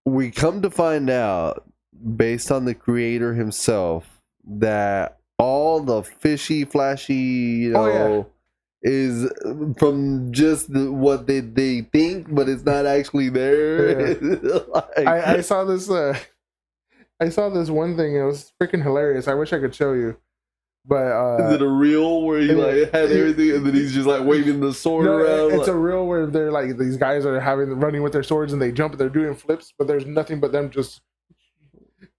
Speaker 1: We come to find out, based on the creator himself, that all the fishy, flashy, is from just what they think, but it's not actually there.
Speaker 2: Yeah. I saw this. I saw this one thing. It was freaking hilarious. I wish I could show you. But
Speaker 1: is it a reel where he like had everything and then he's just like waving the sword around?
Speaker 2: It's a reel where they're like, these guys are running with their swords and they jump and they're doing flips, but there's nothing but them just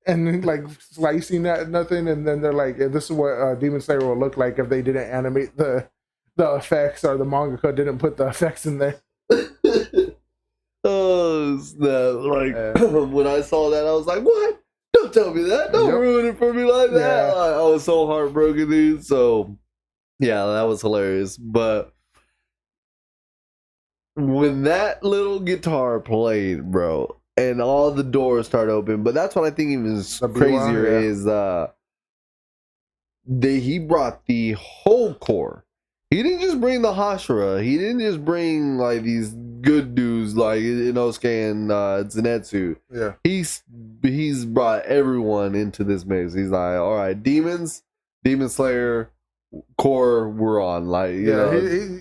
Speaker 2: and like slicing that nothing, and then they're like, this is what Demon Slayer will look like if they didn't animate the effects, or the mangaka didn't put the effects in there.
Speaker 1: Oh snap. Like when I saw that I was like, what? Don't tell me that. Don't ruin it for me like that. Yeah. I was so heartbroken, dude. So, yeah, that was hilarious. But when that little guitar played, bro, and all the doors start open, but that's what I think even crazier is he brought the whole core. He didn't just bring the Hashira. He didn't just bring like these good dudes like Inosuke and Zenitsu.
Speaker 2: Yeah.
Speaker 1: He's brought everyone into this mix. He's like, all right, Demon Slayer, Core, we're on. Like, you know,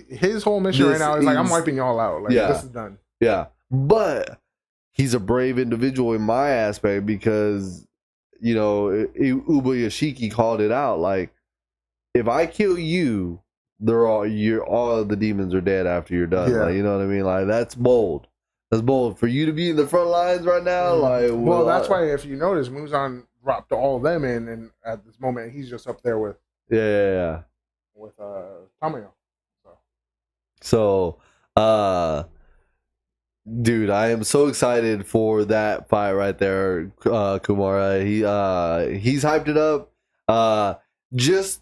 Speaker 2: his whole mission right now is like, I'm wiping y'all out. Like, this is done.
Speaker 1: Yeah, but he's a brave individual in my aspect because, you know, Uba Yoshiki called it out. Like, if I kill you, all the demons are dead after you're done.
Speaker 2: Yeah.
Speaker 1: Like, you know what I mean? Like, that's bold. That's bold for you to be in the front lines right now. Like,
Speaker 2: well, that's why if you notice, Muzan dropped all of them in, and at this moment he's just up there with with Tamayo.
Speaker 1: So, dude, I am so excited for that fight right there, Kumara. He's hyped it up. Just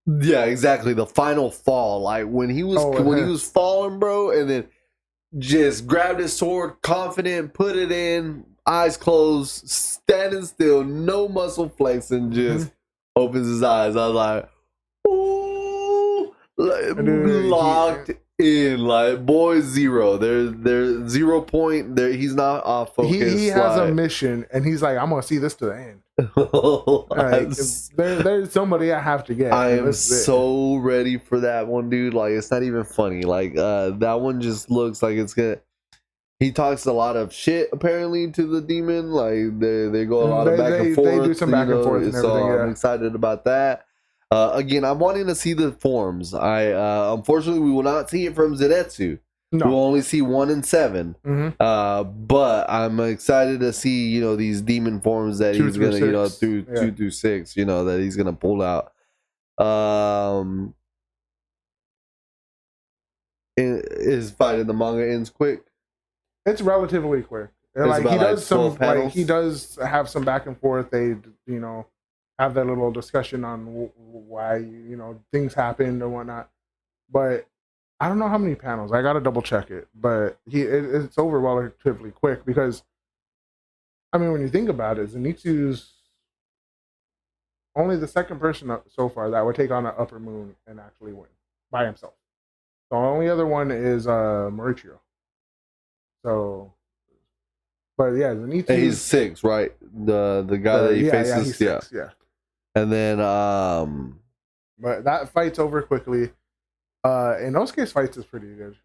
Speaker 1: exactly, the final fall, like when he was falling, bro, and then just grabbed his sword, confident, put it in, eyes closed, standing still, no muscle flexing, just opens his eyes. I was like, ooh, like, locked in, like, boy, zero. There's 0 point. There, he's not off focus.
Speaker 2: He has a mission, and he's like, I'm gonna see this to the end. Like, there's somebody I have to get.
Speaker 1: I am so ready for that one, dude. Like, it's not even funny. Like, that one just looks like it's gonna. He talks a lot of shit apparently to the demon. Like, they go a lot of back and forth.
Speaker 2: They do some back and forth and everything.
Speaker 1: So I'm excited about that. Again, I'm wanting to see the forms. Unfortunately, we will not see it from Zenitsu. No. We'll only see 1 and 7. But I'm excited to see, you know, these demon forms that he's gonna, you know, through 2 through 6, you know, that he's gonna pull out. His fight in the manga ends quick.
Speaker 2: It's relatively quick. Like, he does some, like, he does have some back and forth. They, you know, have that little discussion on why, you know, things happened and whatnot. But I don't know how many panels. I gotta double check it. But it's over relatively quick because, I mean, when you think about it, Zenitsu's only the second person so far that would take on an upper moon and actually win by himself. The only other one is Mauricio. So, but yeah, Zenitsu.
Speaker 1: And he's 6, right? The guy that he faces.
Speaker 2: He's 6, yeah.
Speaker 1: And then,
Speaker 2: but that fight's over quickly. Inosuke's fights is pretty good.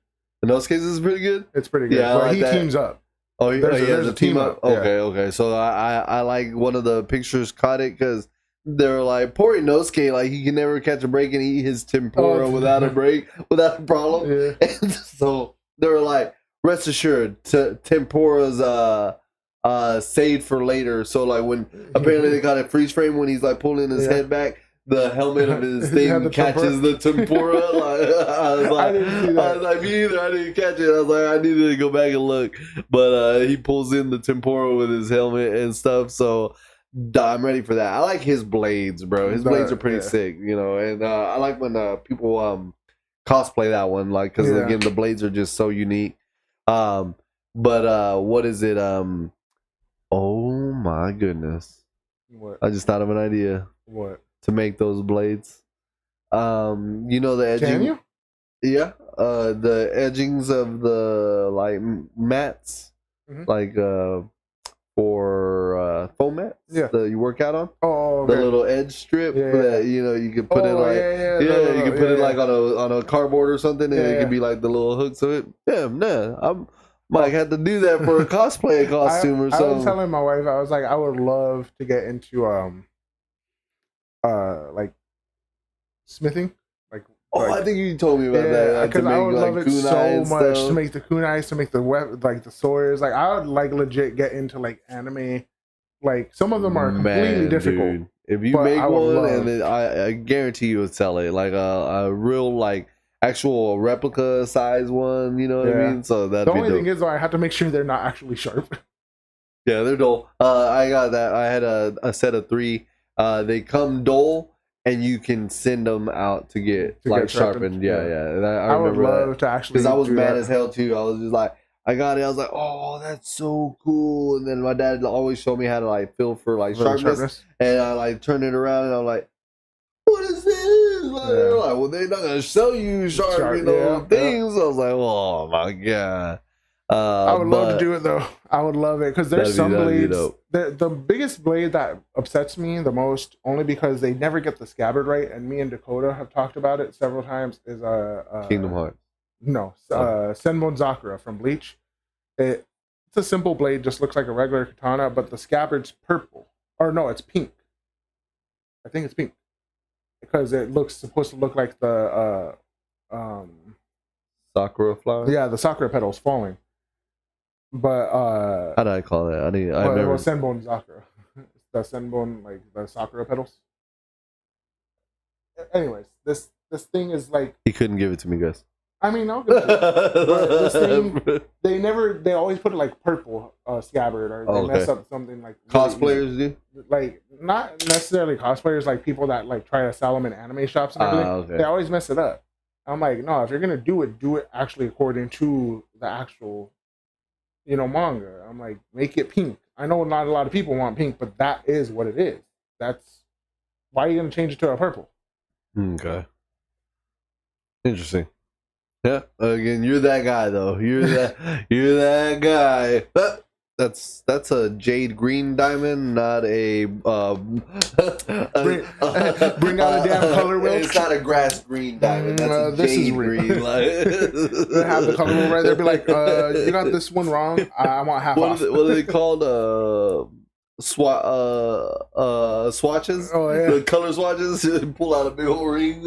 Speaker 1: Inosuke's is pretty good.
Speaker 2: It's pretty good. Yeah, but he teams up.
Speaker 1: Oh, there's a team up. Okay. So I like one of the pictures caught it because they're like, poor Inosuke, like he can never catch a break and eat his tempura without a break, without a problem. Yeah. And so they were like, rest assured, tempura's saved for later. So like when apparently they got a freeze frame when he's like pulling his head back, the helmet of his thing catches the tempura. Like, I was like, me either. I didn't catch it. I was like, I needed to go back and look. But he pulls in the tempura with his helmet and stuff. So I'm ready for that. I like his blades, bro. His blades are pretty sick, you know. And I like when people cosplay that one, like, because again, the blades are just so unique. But what is it? Oh my goodness!
Speaker 2: What?
Speaker 1: I just thought of an idea.
Speaker 2: What?
Speaker 1: To make those blades. You know the edging.
Speaker 2: Can you?
Speaker 1: Yeah. The edgings of the like mats, like for foam mats that you work out on.
Speaker 2: Oh, okay.
Speaker 1: The little edge strip that you know you can put it like you can put it like on a cardboard or something, and it can be like the little hooks of it. I might have to do that for a cosplay costume or something.
Speaker 2: I was telling my wife, I was like, I would love to get into like smithing.
Speaker 1: I think you told me about that.
Speaker 2: Because I would love it so much to make the kunais, to make the like the swords. Like, I would like legit get into like anime. Like, some of them are completely difficult. Dude.
Speaker 1: If you make one, and then I guarantee you would sell it. Like a real like actual replica size one. You know what I mean? So that the only thing
Speaker 2: is, though, I have to make sure they're not actually sharp.
Speaker 1: Yeah, they're dull. I got that. I had a set of 3. They come dull. And you can send them out to get sharpened. Yeah. I
Speaker 2: would love to actually,
Speaker 1: because I was mad as hell too. I was just like, I got it. I was like, oh, that's so cool. And then my dad always showed me how to like feel for like sharpness. And I like turned it around and I'm like, what is this? They're like, well, they're not gonna show you shark, things. I was like, oh my god.
Speaker 2: I would love to do it though. I would love it because there's some blades. The biggest blade that upsets me the most, only because they never get the scabbard right, and me and Dakota have talked about it several times, is
Speaker 1: Kingdom Hearts.
Speaker 2: No, Senbon Zakura from Bleach. It's a simple blade, just looks like a regular katana, but the scabbard's purple. Or no, it's pink. I think it's pink because it looks supposed to look like the
Speaker 1: Sakura flower.
Speaker 2: Yeah, the sakura petals falling. But
Speaker 1: how do I call it? I never.
Speaker 2: Senbon Zakura. The Senbon, like the sakura petals. Anyways, this thing is like,
Speaker 1: he couldn't give it to me, guys.
Speaker 2: I mean, I'll give it to you. But this thing, they always put it like purple scabbard, or they mess up something like
Speaker 1: cosplayers do.
Speaker 2: Like, not necessarily cosplayers, like people that like try to sell them in anime shops and everything.
Speaker 1: Okay.
Speaker 2: They always mess it up. I'm like, no, if you're gonna do it actually according to the actual, manga. I'm like, make it pink. I know not a lot of people want pink, but that is what it is. That's why are you gonna change it to a purple?
Speaker 1: Okay. Interesting. Yeah. Again, you're that guy though. You're that guy. That's a jade green diamond, not a
Speaker 2: bring out a damn color wheel.
Speaker 1: It's not a grass green diamond. That's a jade green.
Speaker 2: They have the color wheel right there. Be like, you got this one wrong. I want half off.
Speaker 1: What are they called? Swatches.
Speaker 2: Oh yeah.
Speaker 1: The color swatches. Pull out a big old ring.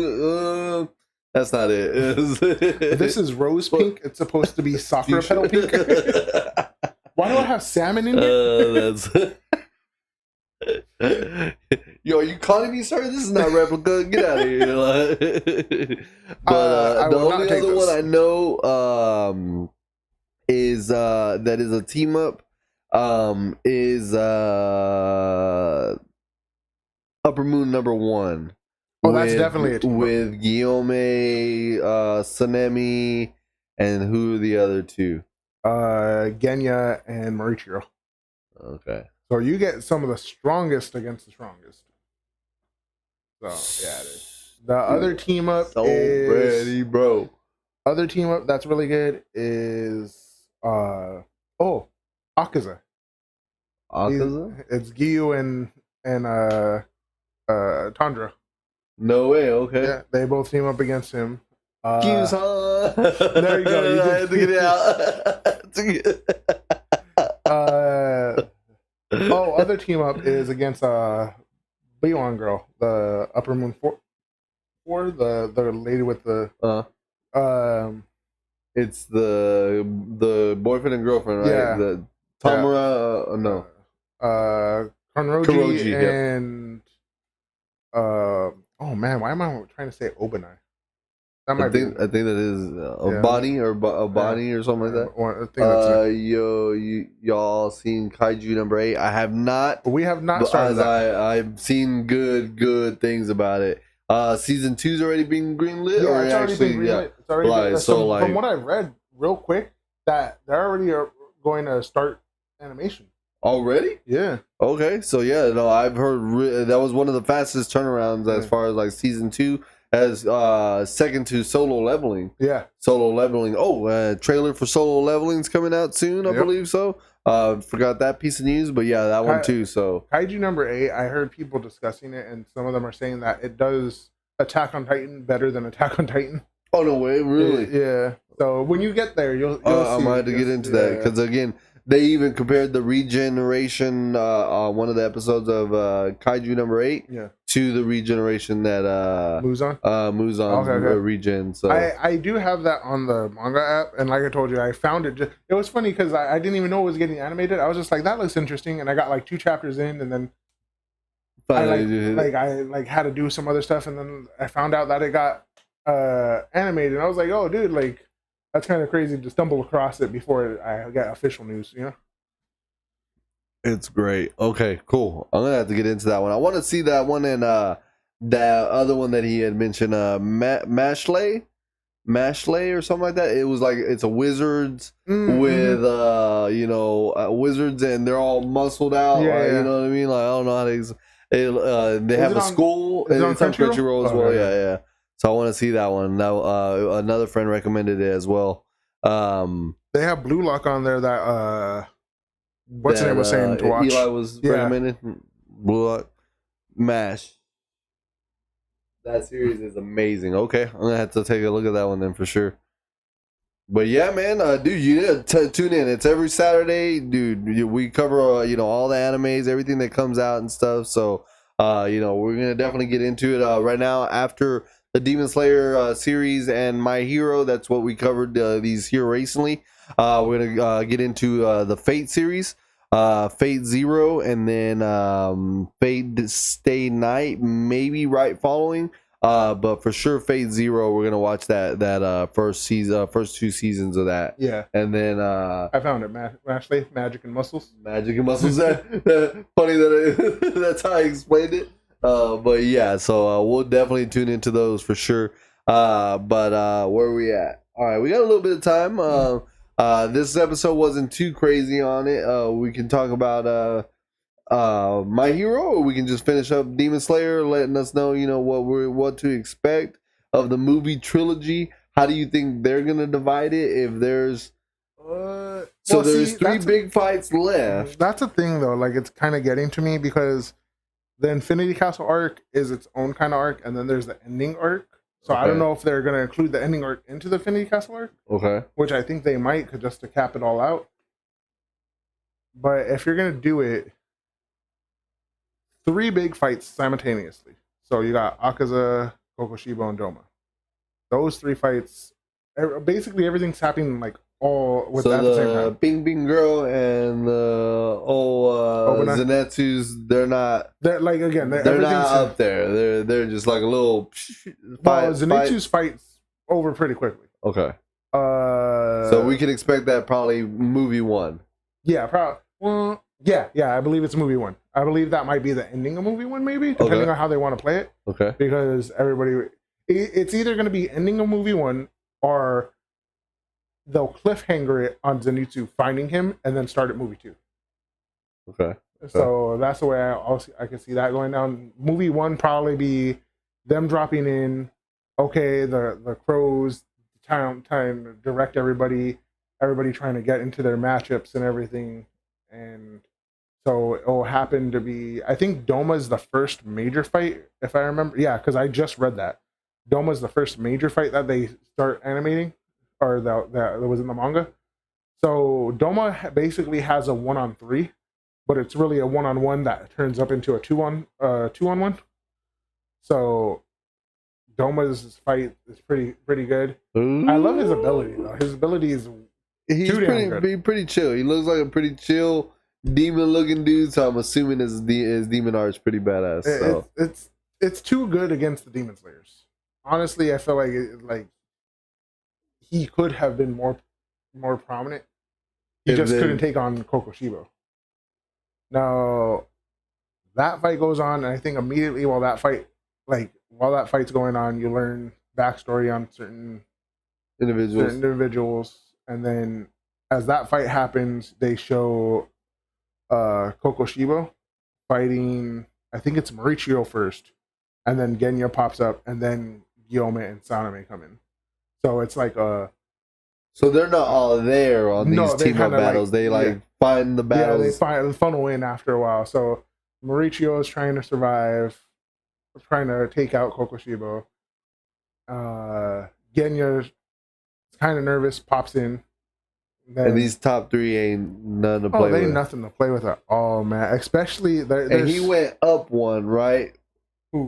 Speaker 1: That's not it.
Speaker 2: This is rose pink. It's supposed to be sakura petal pink. Why do I have salmon in here?
Speaker 1: Yo, are you calling me, sir? This is not replica. Get out of here. But the only other one I know is that is a team up is Upper Moon #1.
Speaker 2: Oh, that's definitely a team
Speaker 1: with Guillaume, Sanemi, and who are the other two?
Speaker 2: Genya and Mauricio.
Speaker 1: Okay.
Speaker 2: So you get some of the strongest against the strongest. So yeah, it is. The other team up is
Speaker 1: ready, bro.
Speaker 2: Other team up that's really good is Akaza.
Speaker 1: Akaza?
Speaker 2: It's Gyu and Tundra.
Speaker 1: No way. Okay.
Speaker 2: Yeah, they both team up against him.
Speaker 1: Gyusan.
Speaker 2: There you go. You
Speaker 1: I had to get it out.
Speaker 2: Other team up is against Leon girl, the Upper Moon 4, the lady with the
Speaker 1: it's the boyfriend and girlfriend, right?
Speaker 2: Yeah.
Speaker 1: The Tamura, no.
Speaker 2: Konroji and oh man, why am I trying to say Obanai? That might
Speaker 1: I think that is Obani or Obani or something like that. Y'all seen Kaiju #8? I have not.
Speaker 2: We have not started that.
Speaker 1: I've seen good things about it. Season 2's already been greenlit.
Speaker 2: Yeah, it's already been greenlit. It's already been, from what I've read, real quick, that they're already going to start animation.
Speaker 1: Already?
Speaker 2: Yeah.
Speaker 1: Okay, so yeah, no, I've heard that was one of the fastest turnarounds as far as like season 2. As second to Solo Leveling.
Speaker 2: Yeah.
Speaker 1: Solo Leveling. Oh, trailer for Solo Leveling's coming out soon, I believe so. Forgot that piece of news, but yeah, that one too. So
Speaker 2: Kaiju #8, I heard people discussing it, and some of them are saying that it does Attack on Titan better than Attack on Titan.
Speaker 1: Oh no way, really?
Speaker 2: Yeah. So when you get there, you'll see.
Speaker 1: I might have to get into that because again, they even compared the regeneration one of the episodes of Kaiju #8 to the regeneration that Muzan regen. So
Speaker 2: I do have that on the manga app, and like I told you, I found it. It was funny because I didn't even know it was getting animated. I was just like, that looks interesting, and I got like 2 chapters in, and then I had to do some other stuff, and then I found out that it got animated, and I was like, oh dude, like. That's kind of crazy to stumble across it before I got official news,
Speaker 1: It's great. Okay, cool. I'm gonna have to get into that one. I want to see that one and that other one that he had mentioned, Mashley or something like that. It was like it's a wizards with wizards and they're all muscled out. You know what I mean? Like I don't know how they have a school.
Speaker 2: It's on
Speaker 1: Crunchyroll as well. Yeah. So I want to see that one. Now, another friend recommended it as well.
Speaker 2: They have Blue Lock on there that what's the name was saying to watch.
Speaker 1: Eli was recommended. Blue Lock, MASH. That series is amazing. Okay, I'm gonna have to take a look at that one then for sure. But yeah, man, dude, you need to tune in. It's every Saturday, dude. We cover, all the animes, everything that comes out and stuff. So, we're gonna definitely get into it right now after the Demon Slayer series and My Hero. That's what we covered these here recently. We're gonna get into the Fate series, Fate Zero, and then Fate Stay Night, maybe right following. But for sure, Fate Zero, we're gonna watch that first season, first 2 seasons of that.
Speaker 2: Yeah.
Speaker 1: And then
Speaker 2: I found it. Match Faith, Magic and Muscles.
Speaker 1: Magic and Muscles. Funny that that's how I explained it. But yeah, so we'll definitely tune into those for sure. But where are we at? All right, we got a little bit of time. This episode wasn't too crazy on it. We can talk about My Hero, or we can just finish up Demon Slayer, letting us know what to expect of the movie trilogy. How do you think they're gonna divide it? If there's there's 3 big fights left.
Speaker 2: That's a thing though, like it's kind of getting to me because the Infinity Castle arc is its own kind of arc, and then there's the ending arc. So I don't know if they're gonna include the ending arc into the Infinity Castle arc.
Speaker 1: Okay.
Speaker 2: Which I think they might, just to cap it all out. But if you're gonna do it, 3 big fights simultaneously. So you got Akaza, Kokoshibo, and Doma. Those 3 fights, basically everything's happening like all with at the same time.
Speaker 1: Bing Bing Girl and Zenitsu's, they're not like, again, they're not up there. They're just like a little fight.
Speaker 2: Zenitsu's fights over pretty quickly.
Speaker 1: Okay. So we can expect that probably movie 1.
Speaker 2: Yeah, probably. Well, yeah, I believe it's movie 1. I believe that might be the ending of movie 1, maybe, depending on how they want to play it.
Speaker 1: Okay.
Speaker 2: Because it's either going to be ending of movie 1, or they'll cliffhanger it on Zenitsu finding him and then start at movie 2.
Speaker 1: Okay.
Speaker 2: So that's the way I can see that going down. Movie 1 probably be them dropping in. Okay, the crows time to direct everybody trying to get into their matchups and everything. And so it will happen to be, I think Doma's the first major fight, if I remember. Yeah, because I just read that. Doma's the first major fight that they start animating, or that was in the manga. So Doma basically has a 1-on-3, but it's really a 1-on-1 that turns up into a 2-on-1. So Doma's fight is pretty good.
Speaker 1: Ooh.
Speaker 2: I love his ability though. His ability is
Speaker 1: he's pretty chill. He looks like a pretty chill demon looking dude. So I'm assuming his demon art is pretty badass. So
Speaker 2: it's too good against the Demon Slayers. Honestly, I feel like he could have been more prominent. He couldn't take on Kokoshibo. Now that fight goes on, and I think immediately while that fight's going on, you learn backstory on certain individuals, and then as that fight happens, they show Kokoshibo fighting. I think it's Mauricio first, and then Genya pops up, and then Gyome and Saname come in. So it's like
Speaker 1: so they're not all there on these team up battles. They find the battles.
Speaker 2: Yeah, they funnel in after a while. So Mauricio is trying to survive, trying to take out Kokoshibo. Genya's kind of nervous, pops in.
Speaker 1: And these top 3 ain't nothing to play with.
Speaker 2: They ain't nothing to play with at all, man. Especially
Speaker 1: and he went up 1, right?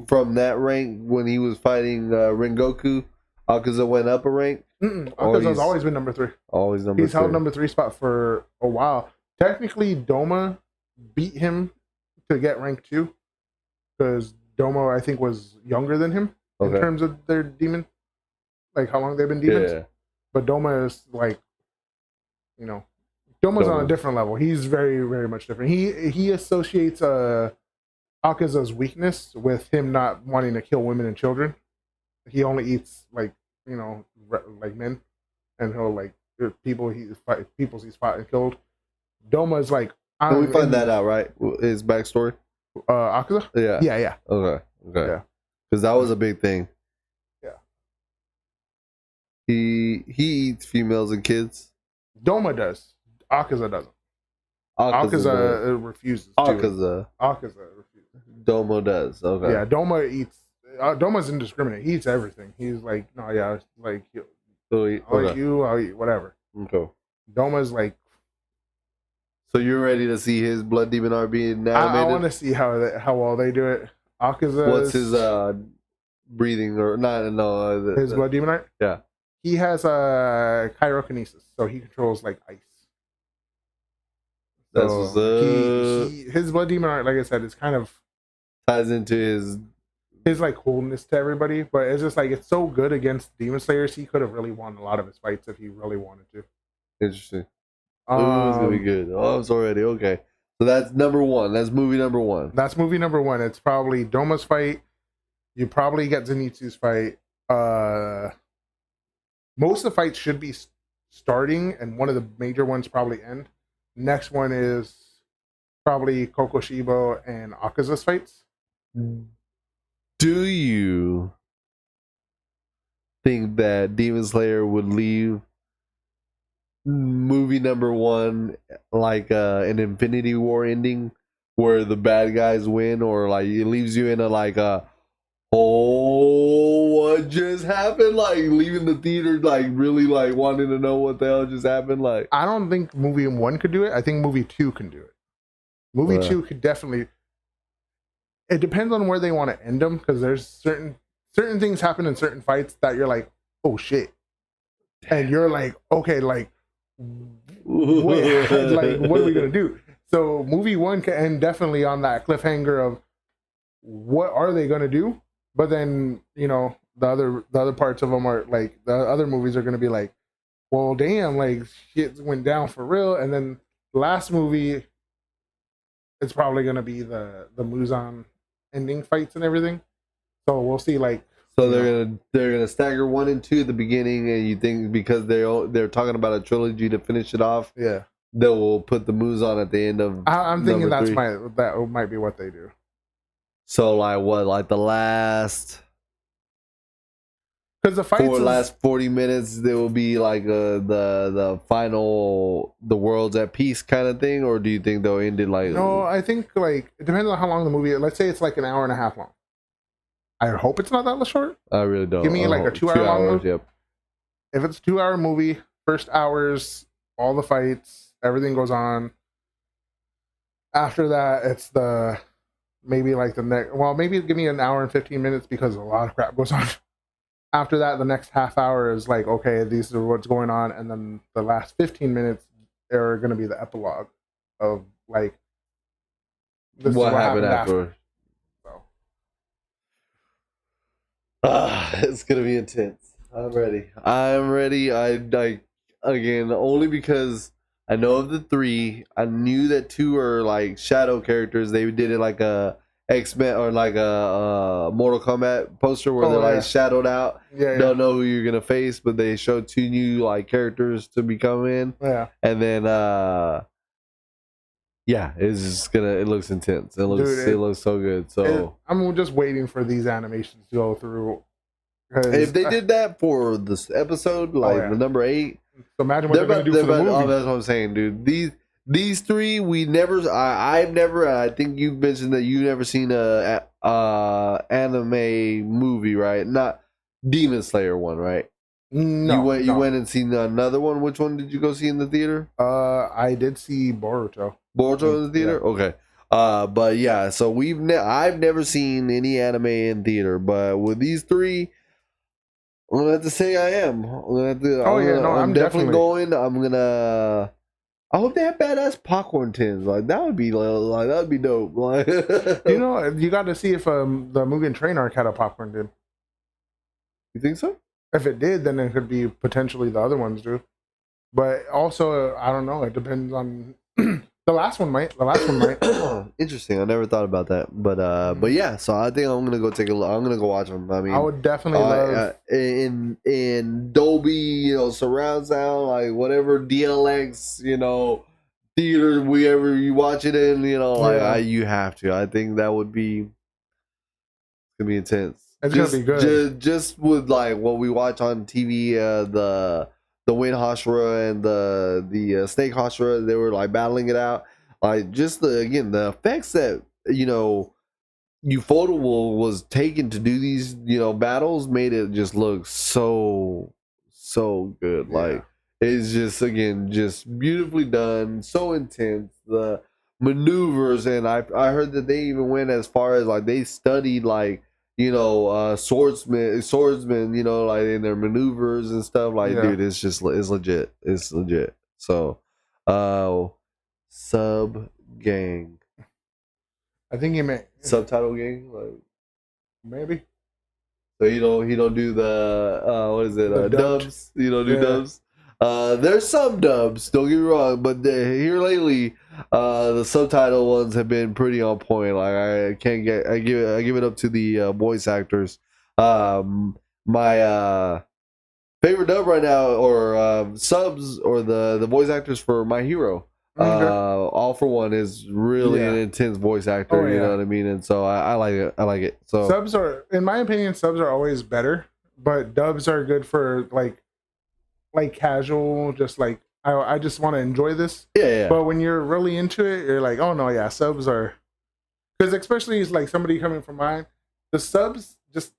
Speaker 1: From that rank when he was fighting Rengoku. Akaza went up a rank.
Speaker 2: Akaza's always been number 3.
Speaker 1: Always number 3.
Speaker 2: He's held number 3 spot for a while. Technically, Doma beat him to get rank 2 because Doma, I think, was younger than him in terms of their demon, like how long they've been demons. Yeah. But Doma is like, Doma's on a different level. He's very, very much different. He associates Akaza's weakness with him not wanting to kill women and children. He only eats like men, and he'll people he's fought and killed. Doma is like.
Speaker 1: Can we find that out, right? His backstory.
Speaker 2: Akaza.
Speaker 1: Yeah.
Speaker 2: Yeah.
Speaker 1: Okay. Yeah. Because that was a big thing.
Speaker 2: Yeah.
Speaker 1: He eats females and kids.
Speaker 2: Doma does. Akaza doesn't.
Speaker 1: Akaza
Speaker 2: Refuses to.
Speaker 1: Akaza.
Speaker 2: Akaza refuses.
Speaker 1: Domo does. Okay.
Speaker 2: Yeah, Doma eats. Doma's indiscriminate. He eats everything. He's like, no, yeah, like
Speaker 1: So
Speaker 2: I'll eat you. I'll eat whatever.
Speaker 1: Okay.
Speaker 2: Doma's like.
Speaker 1: So you're ready to see his Blood Demon art being animated?
Speaker 2: I want to see how well they do it. Akaza.
Speaker 1: What's his breathing or not? No,
Speaker 2: his Blood Demon art.
Speaker 1: Yeah.
Speaker 2: He has chirokinesis, so he controls like ice.
Speaker 1: That's
Speaker 2: so his Blood Demon art, like I said, is kind of
Speaker 1: ties into his
Speaker 2: like coolness to everybody, but it's just like it's so good against Demon Slayers. He could have really won a lot of his fights if he really wanted to.
Speaker 1: Interesting. Ooh, it's gonna be good. Oh, it's already okay. So that's number one. That's movie number one.
Speaker 2: That's movie number one. It's probably Doma's fight. You probably get Zenitsu's fight. Most of the fights should be starting, and one of the major ones probably end. Next one is probably Kokoshibo and Akaza's fights.
Speaker 1: Do you think that Demon Slayer would leave movie number one like an Infinity War ending where the bad guys win, or like it leaves you in a like a what just happened, like leaving the theater like really like wanting to know what the hell just happened? Like,
Speaker 2: I don't think movie one could do it. I think movie two can do it. Movie two could definitely. It depends on where they want to end them, because there's certain things happen in certain fights that you're like, oh shit, and you're like, okay, like what are we gonna do? So movie one can end definitely on that cliffhanger of what are they gonna do, but then the other parts of them are like the other movies are gonna be like, well, damn, like shit went down for real, and then the last movie, it's probably gonna be the Muzan ending fights and everything. So we'll see. Like,
Speaker 1: so they're gonna stagger 1 and 2 at the beginning, and you think because they're talking about a trilogy to finish it off,
Speaker 2: yeah,
Speaker 1: they will put the Muzan at the end of.
Speaker 2: I'm thinking that might be what they do.
Speaker 1: So like what, like the last.
Speaker 2: Because the fights
Speaker 1: last 40 minutes, there will be like the final, the world's at peace kind of thing, or do you think they'll end it like?
Speaker 2: No, I think like it depends on how long the movie is. Let's say it's like an hour and a half long. I hope it's not that short.
Speaker 1: I really don't.
Speaker 2: Give me like a 2 hour long movie.
Speaker 1: Yep.
Speaker 2: If it's a 2 hour movie, first hours, all the fights, everything goes on. After that, it's maybe like the next. Well, maybe give me an hour and 15 minutes because a lot of crap goes on. After that, the next half hour is like, okay, these are what's going on, and then the last 15 minutes are going to be the epilogue of like
Speaker 1: what happened after.
Speaker 2: So.
Speaker 1: It's gonna be intense. I'm ready. I again only because I know of the 3. I knew that 2 are like shadow characters. They did it like a X-Men or like a Mortal Kombat poster where they're like shadowed out.
Speaker 2: Yeah.
Speaker 1: Don't know who you're gonna face, but they showed 2 new like characters to be coming in.
Speaker 2: Yeah.
Speaker 1: And then it's just it looks intense. It looks so good. So
Speaker 2: I'm just waiting for these animations to go through.
Speaker 1: If they did that for this episode, like the number 8,
Speaker 2: so imagine what they're gonna do for the movie.
Speaker 1: Oh, that's what I'm saying, dude. These 3, I've never. I think you've mentioned that you've never seen a anime movie, right? Not Demon Slayer one, right?
Speaker 2: No,
Speaker 1: you went and seen another one. Which one did you go see in the theater?
Speaker 2: I did see Boruto.
Speaker 1: Boruto in the theater. Yeah. Okay. But yeah, so I've never seen any anime in theater, but with these 3, I'm gonna have to say I am. I'm definitely going. I hope they have badass popcorn tins. Like that would be dope. Like
Speaker 2: you got to see if the Mugen Train arc had a popcorn tin.
Speaker 1: You think so?
Speaker 2: If it did, then it could be potentially the other ones do. But also, I don't know. It depends on. The last one might.
Speaker 1: Interesting. I never thought about that. But yeah. So I think I'm gonna go take a look. I'm gonna go watch them. I mean,
Speaker 2: I would definitely love
Speaker 1: in Dolby, surround sound, like whatever DLX, theater, wherever you watch it in, you have to. I think that would be. It's gonna be intense.
Speaker 2: It's gonna be good.
Speaker 1: Just with like what we watch on TV, the Wind Hashira and the Snake Hashira, they were like battling it out. Like just the effects that Ufotable was taken to do these battles made it just look so good.
Speaker 2: Yeah.
Speaker 1: Like it's just just beautifully done, so intense. The maneuvers, and I heard that they even went as far as like they studied like swordsmen like in their maneuvers and stuff. Like
Speaker 2: Yeah.
Speaker 1: dude, it's legit. So sub gang.
Speaker 2: I think he meant
Speaker 1: Subtitle gang, like
Speaker 2: maybe.
Speaker 1: so he don't do the what is it
Speaker 2: The dubbed.
Speaker 1: dubs? You don't do dubs. There's some dubs. Don't get me wrong, but here lately, the subtitle ones have been pretty on point. Like I give it up to the voice actors. My favorite dub right now, or subs, or the voice actors for My Hero. All for One is really an intense voice actor. You know what I mean, and so I like it. I like it. So
Speaker 2: subs are, in my opinion, subs are always better, but dubs are good for like casual, just like I just want to enjoy this.
Speaker 1: Yeah.
Speaker 2: But when you're really into it, you're like, oh no, yeah, subs are, because especially it's like somebody coming from mine, the subs just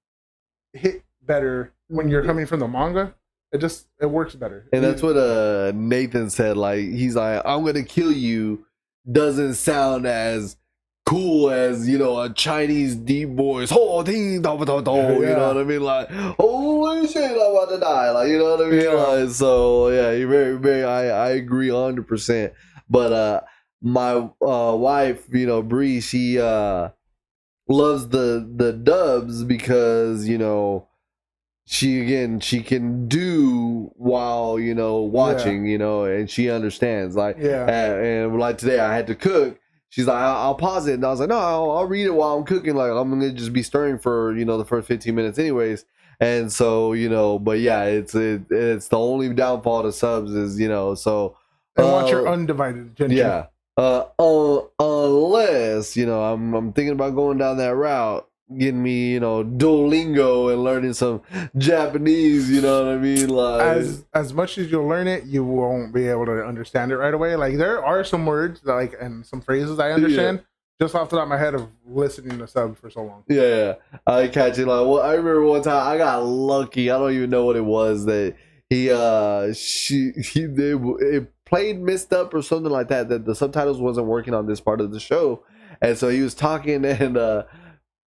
Speaker 2: hit better when you're coming from the manga. It works better.
Speaker 1: And that's what Nathan said. Like he's like, I'm gonna kill you doesn't sound as cool as a Chinese deep voice. Oh, ding, da, da, da, you know what I mean? Like, holy shit, I'm about to die. Like, you know what I mean? Like, so yeah, you very I agree 100%. But my wife, Bree, she loves the dubs because she can do while watching, and she understands. Like and like today I had to cook. She's like, I'll pause it, and I was like, no, I'll read it while I'm cooking. Like I'm gonna just be stirring for the first 15 minutes anyways. And so but yeah, it's the only downfall to subs is so
Speaker 2: and want your undivided attention.
Speaker 1: Yeah. Unless I'm thinking about going down that route, getting me Duolingo and learning some Japanese. You know what I mean? Like
Speaker 2: as much as you'll learn it, you won't be able to understand it right away. Like there are some words and some phrases I understand just off the top of my head of listening to subs for so long.
Speaker 1: Yeah, I catch it. Like, well, I remember one time I got lucky. I don't even know what it was that it played messed up or something like that. That the subtitles wasn't working on this part of the show, and so he was talking and.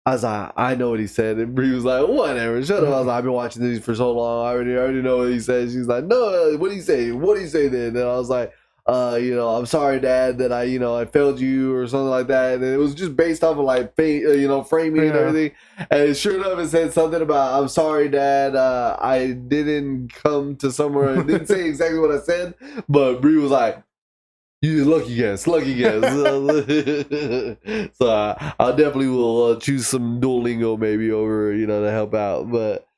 Speaker 1: I was like, I know what he said. And Bree was like, whatever, shut up. I was like, I've been watching these for so long. I already know what he said. She's like, no, what did he say? What did he say then? And I was like, I'm sorry, Dad, that I failed you or something like that. And it was just based off of like, framing and everything. And sure enough, it said something about, I'm sorry, Dad, I didn't come to somewhere. It didn't say exactly what I said, but Bree was like, you lucky guess. So I definitely will choose some Duolingo maybe over to help out. But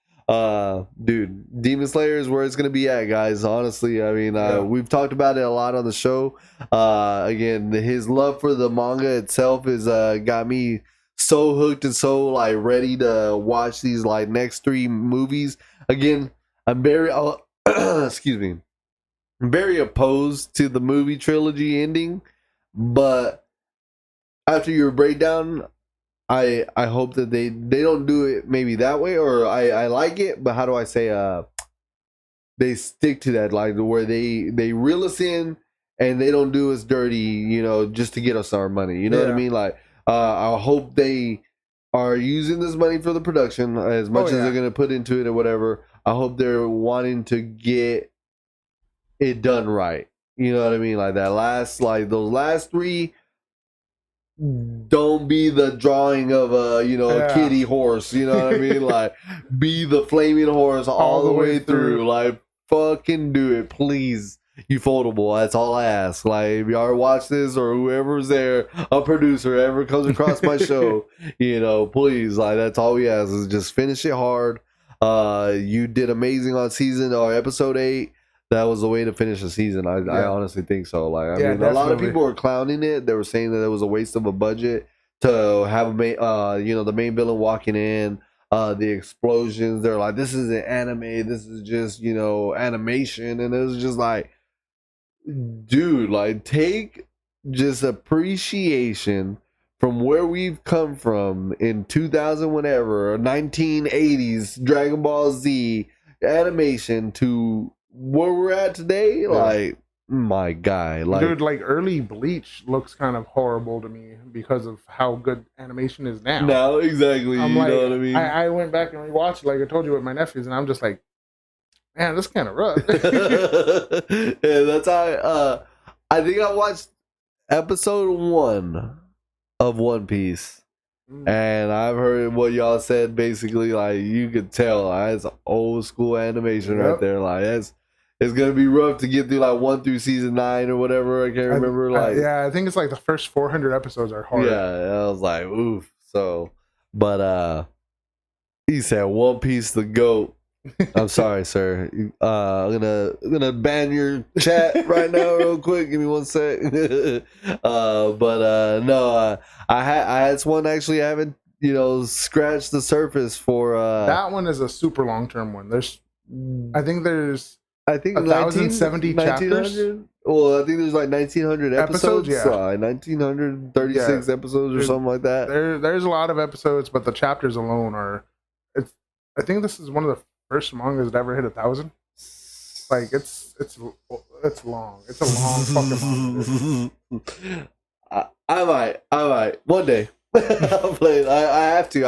Speaker 1: dude, Demon Slayer is where it's gonna be at, guys. Honestly, I mean, we've talked about it a lot on the show. Again, his love for the manga itself is got me so hooked and so like ready to watch these like next 3 movies. Again, I'm very excuse me. I'm very opposed to the movie trilogy ending, but after your breakdown, I hope that they don't do it maybe that way, or I like it, but how do I say they stick to that, like where they reel us in and they don't do us dirty, just to get us our money. You know what I mean? Like I hope they are using this money for the production as much as they're gonna put into it or whatever. I hope they're wanting to get it done right. You know what I mean? Like those last 3 don't be the drawing of a kitty horse. You know what I mean? Like be the flaming horse all the way through. Like fucking do it, please. Ufotable. That's all I ask. Like if y'all watch this or whoever's there, a producer ever comes across my show, please, like that's all we ask is just finish it hard. You did amazing on season or episode 8. That was the way to finish the season. I honestly think so. Like, I mean, a lot of people were clowning it. They were saying that it was a waste of a budget to have the main villain walking in. the explosions. They're like, this isn't anime, this is just, you know, animation. And it was just like, dude, like, take just appreciation from where we've come from in 2000 whenever, or 1980s Dragon Ball Z animation to where we're at today.
Speaker 2: Yeah.
Speaker 1: Like, my guy, like,
Speaker 2: Dude, like early Bleach looks kind of horrible to me because of how good animation is now.
Speaker 1: now exactly,
Speaker 2: I'm
Speaker 1: you
Speaker 2: like,
Speaker 1: know what I mean?
Speaker 2: I went back and rewatched, like I told you, with my nephews, and I'm just like, man, this is kind of rough.
Speaker 1: Yeah, that's how I think I watched episode 1 of One Piece. And I've heard what y'all said. Basically, like, you could tell that's old school animation right there. Like, it's gonna be rough to get through like 1 through season 9 or whatever. I can't remember.
Speaker 2: Yeah, I think it's like the first 400 episodes are hard.
Speaker 1: Yeah, I was like, oof. So, but he said One Piece the GOAT. I'm sorry, sir. I'm gonna ban your chat right now, real quick. Give me 1 sec. No, I had one actually. I haven't, you know, scratched the surface for.
Speaker 2: That one is a super long term one. I think there's
Speaker 1: 1,070
Speaker 2: chapters.
Speaker 1: Well, I think there's like 1,900 episodes.
Speaker 2: Yeah,
Speaker 1: 1,936 episodes or something like that.
Speaker 2: There's a lot of episodes, but the chapters alone are. I think this is one of the first mangas that ever hit 1,000. Like it's long. It's a long fucking manga.
Speaker 1: I might one day. I'll play it. I have to.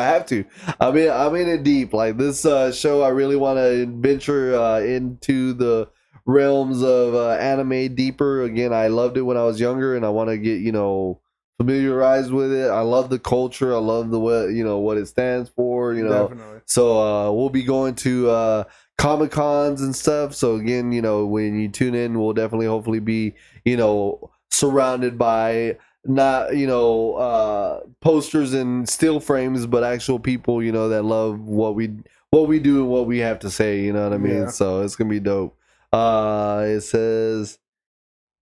Speaker 1: I'm in it deep. Like this show, I really want to venture into the realms of anime deeper. Again, I loved it when I was younger, and I want to get, you know, familiarized with it. I love the culture. I love the way, you know, what it stands for. You know,
Speaker 2: definitely.
Speaker 1: So we'll be going to Comic Cons and stuff. So again, you know, when you tune in, we'll definitely hopefully be, you know, surrounded by not, you know, posters and still frames, but actual people, you know, that love what we do and what we have to say. You know what I mean?
Speaker 2: Yeah.
Speaker 1: So it's gonna be dope. It says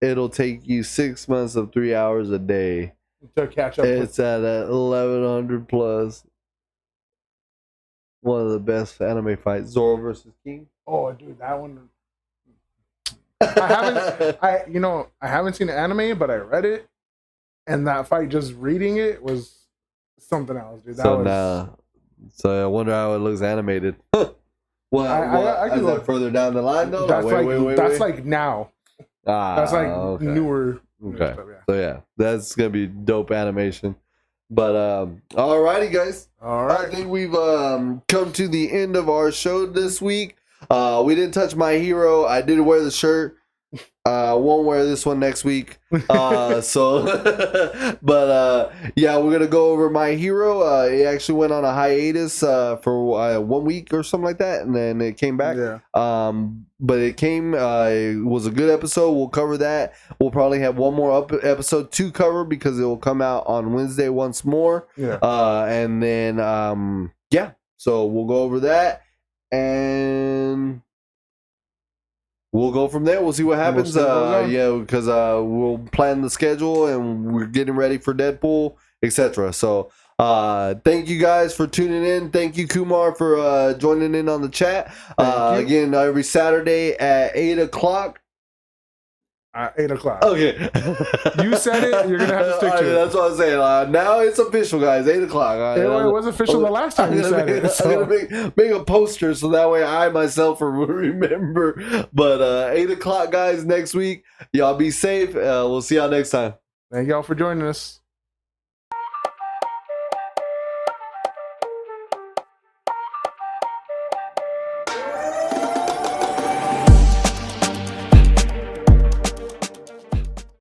Speaker 1: it'll take you 6 months of 3 hours a day
Speaker 2: to catch up.
Speaker 1: It's at 1,100 plus. One of the best anime fights, Zoro versus King.
Speaker 2: Oh, dude, that one. I haven't seen the anime, but I read it, and that fight, just reading it, was something else, dude.
Speaker 1: So I wonder how it looks animated.
Speaker 2: I can
Speaker 1: look further down the line though.
Speaker 2: That's like now. That's like
Speaker 1: okay.
Speaker 2: newer.
Speaker 1: Okay.
Speaker 2: Stuff, yeah.
Speaker 1: So yeah, that's gonna be dope animation. But alrighty, guys.
Speaker 2: All right.
Speaker 1: I think we've come to the end of our show this week. We didn't touch My Hero. I did wear the shirt. Won't wear this one next week. Yeah, we're gonna go over My Hero. It actually went on a hiatus for 1 week or something like that, and then it came back.
Speaker 2: Yeah.
Speaker 1: But it came. It was a good episode. We'll cover that. We'll probably have one more episode to cover because it will come out on Wednesday once more.
Speaker 2: Yeah.
Speaker 1: And then so we'll go over that and we'll go from there. We'll see what happens. Because we'll plan the schedule and we're getting ready for Deadpool, etc. So thank you guys for tuning in. Thank you, Kumar, for joining in on the chat. Again, every Saturday at 8 o'clock.
Speaker 2: 8 o'clock.
Speaker 1: Okay.
Speaker 2: You said it. You're gonna have to stick to it.
Speaker 1: That's what I'm saying. Now it's official, guys. 8 o'clock.
Speaker 2: It was official the last time you said it.
Speaker 1: So. I'm gonna make a poster so that way I myself will remember. But 8 o'clock, guys, next week. Y'all be safe. We'll see y'all next time.
Speaker 2: Thank y'all for joining us.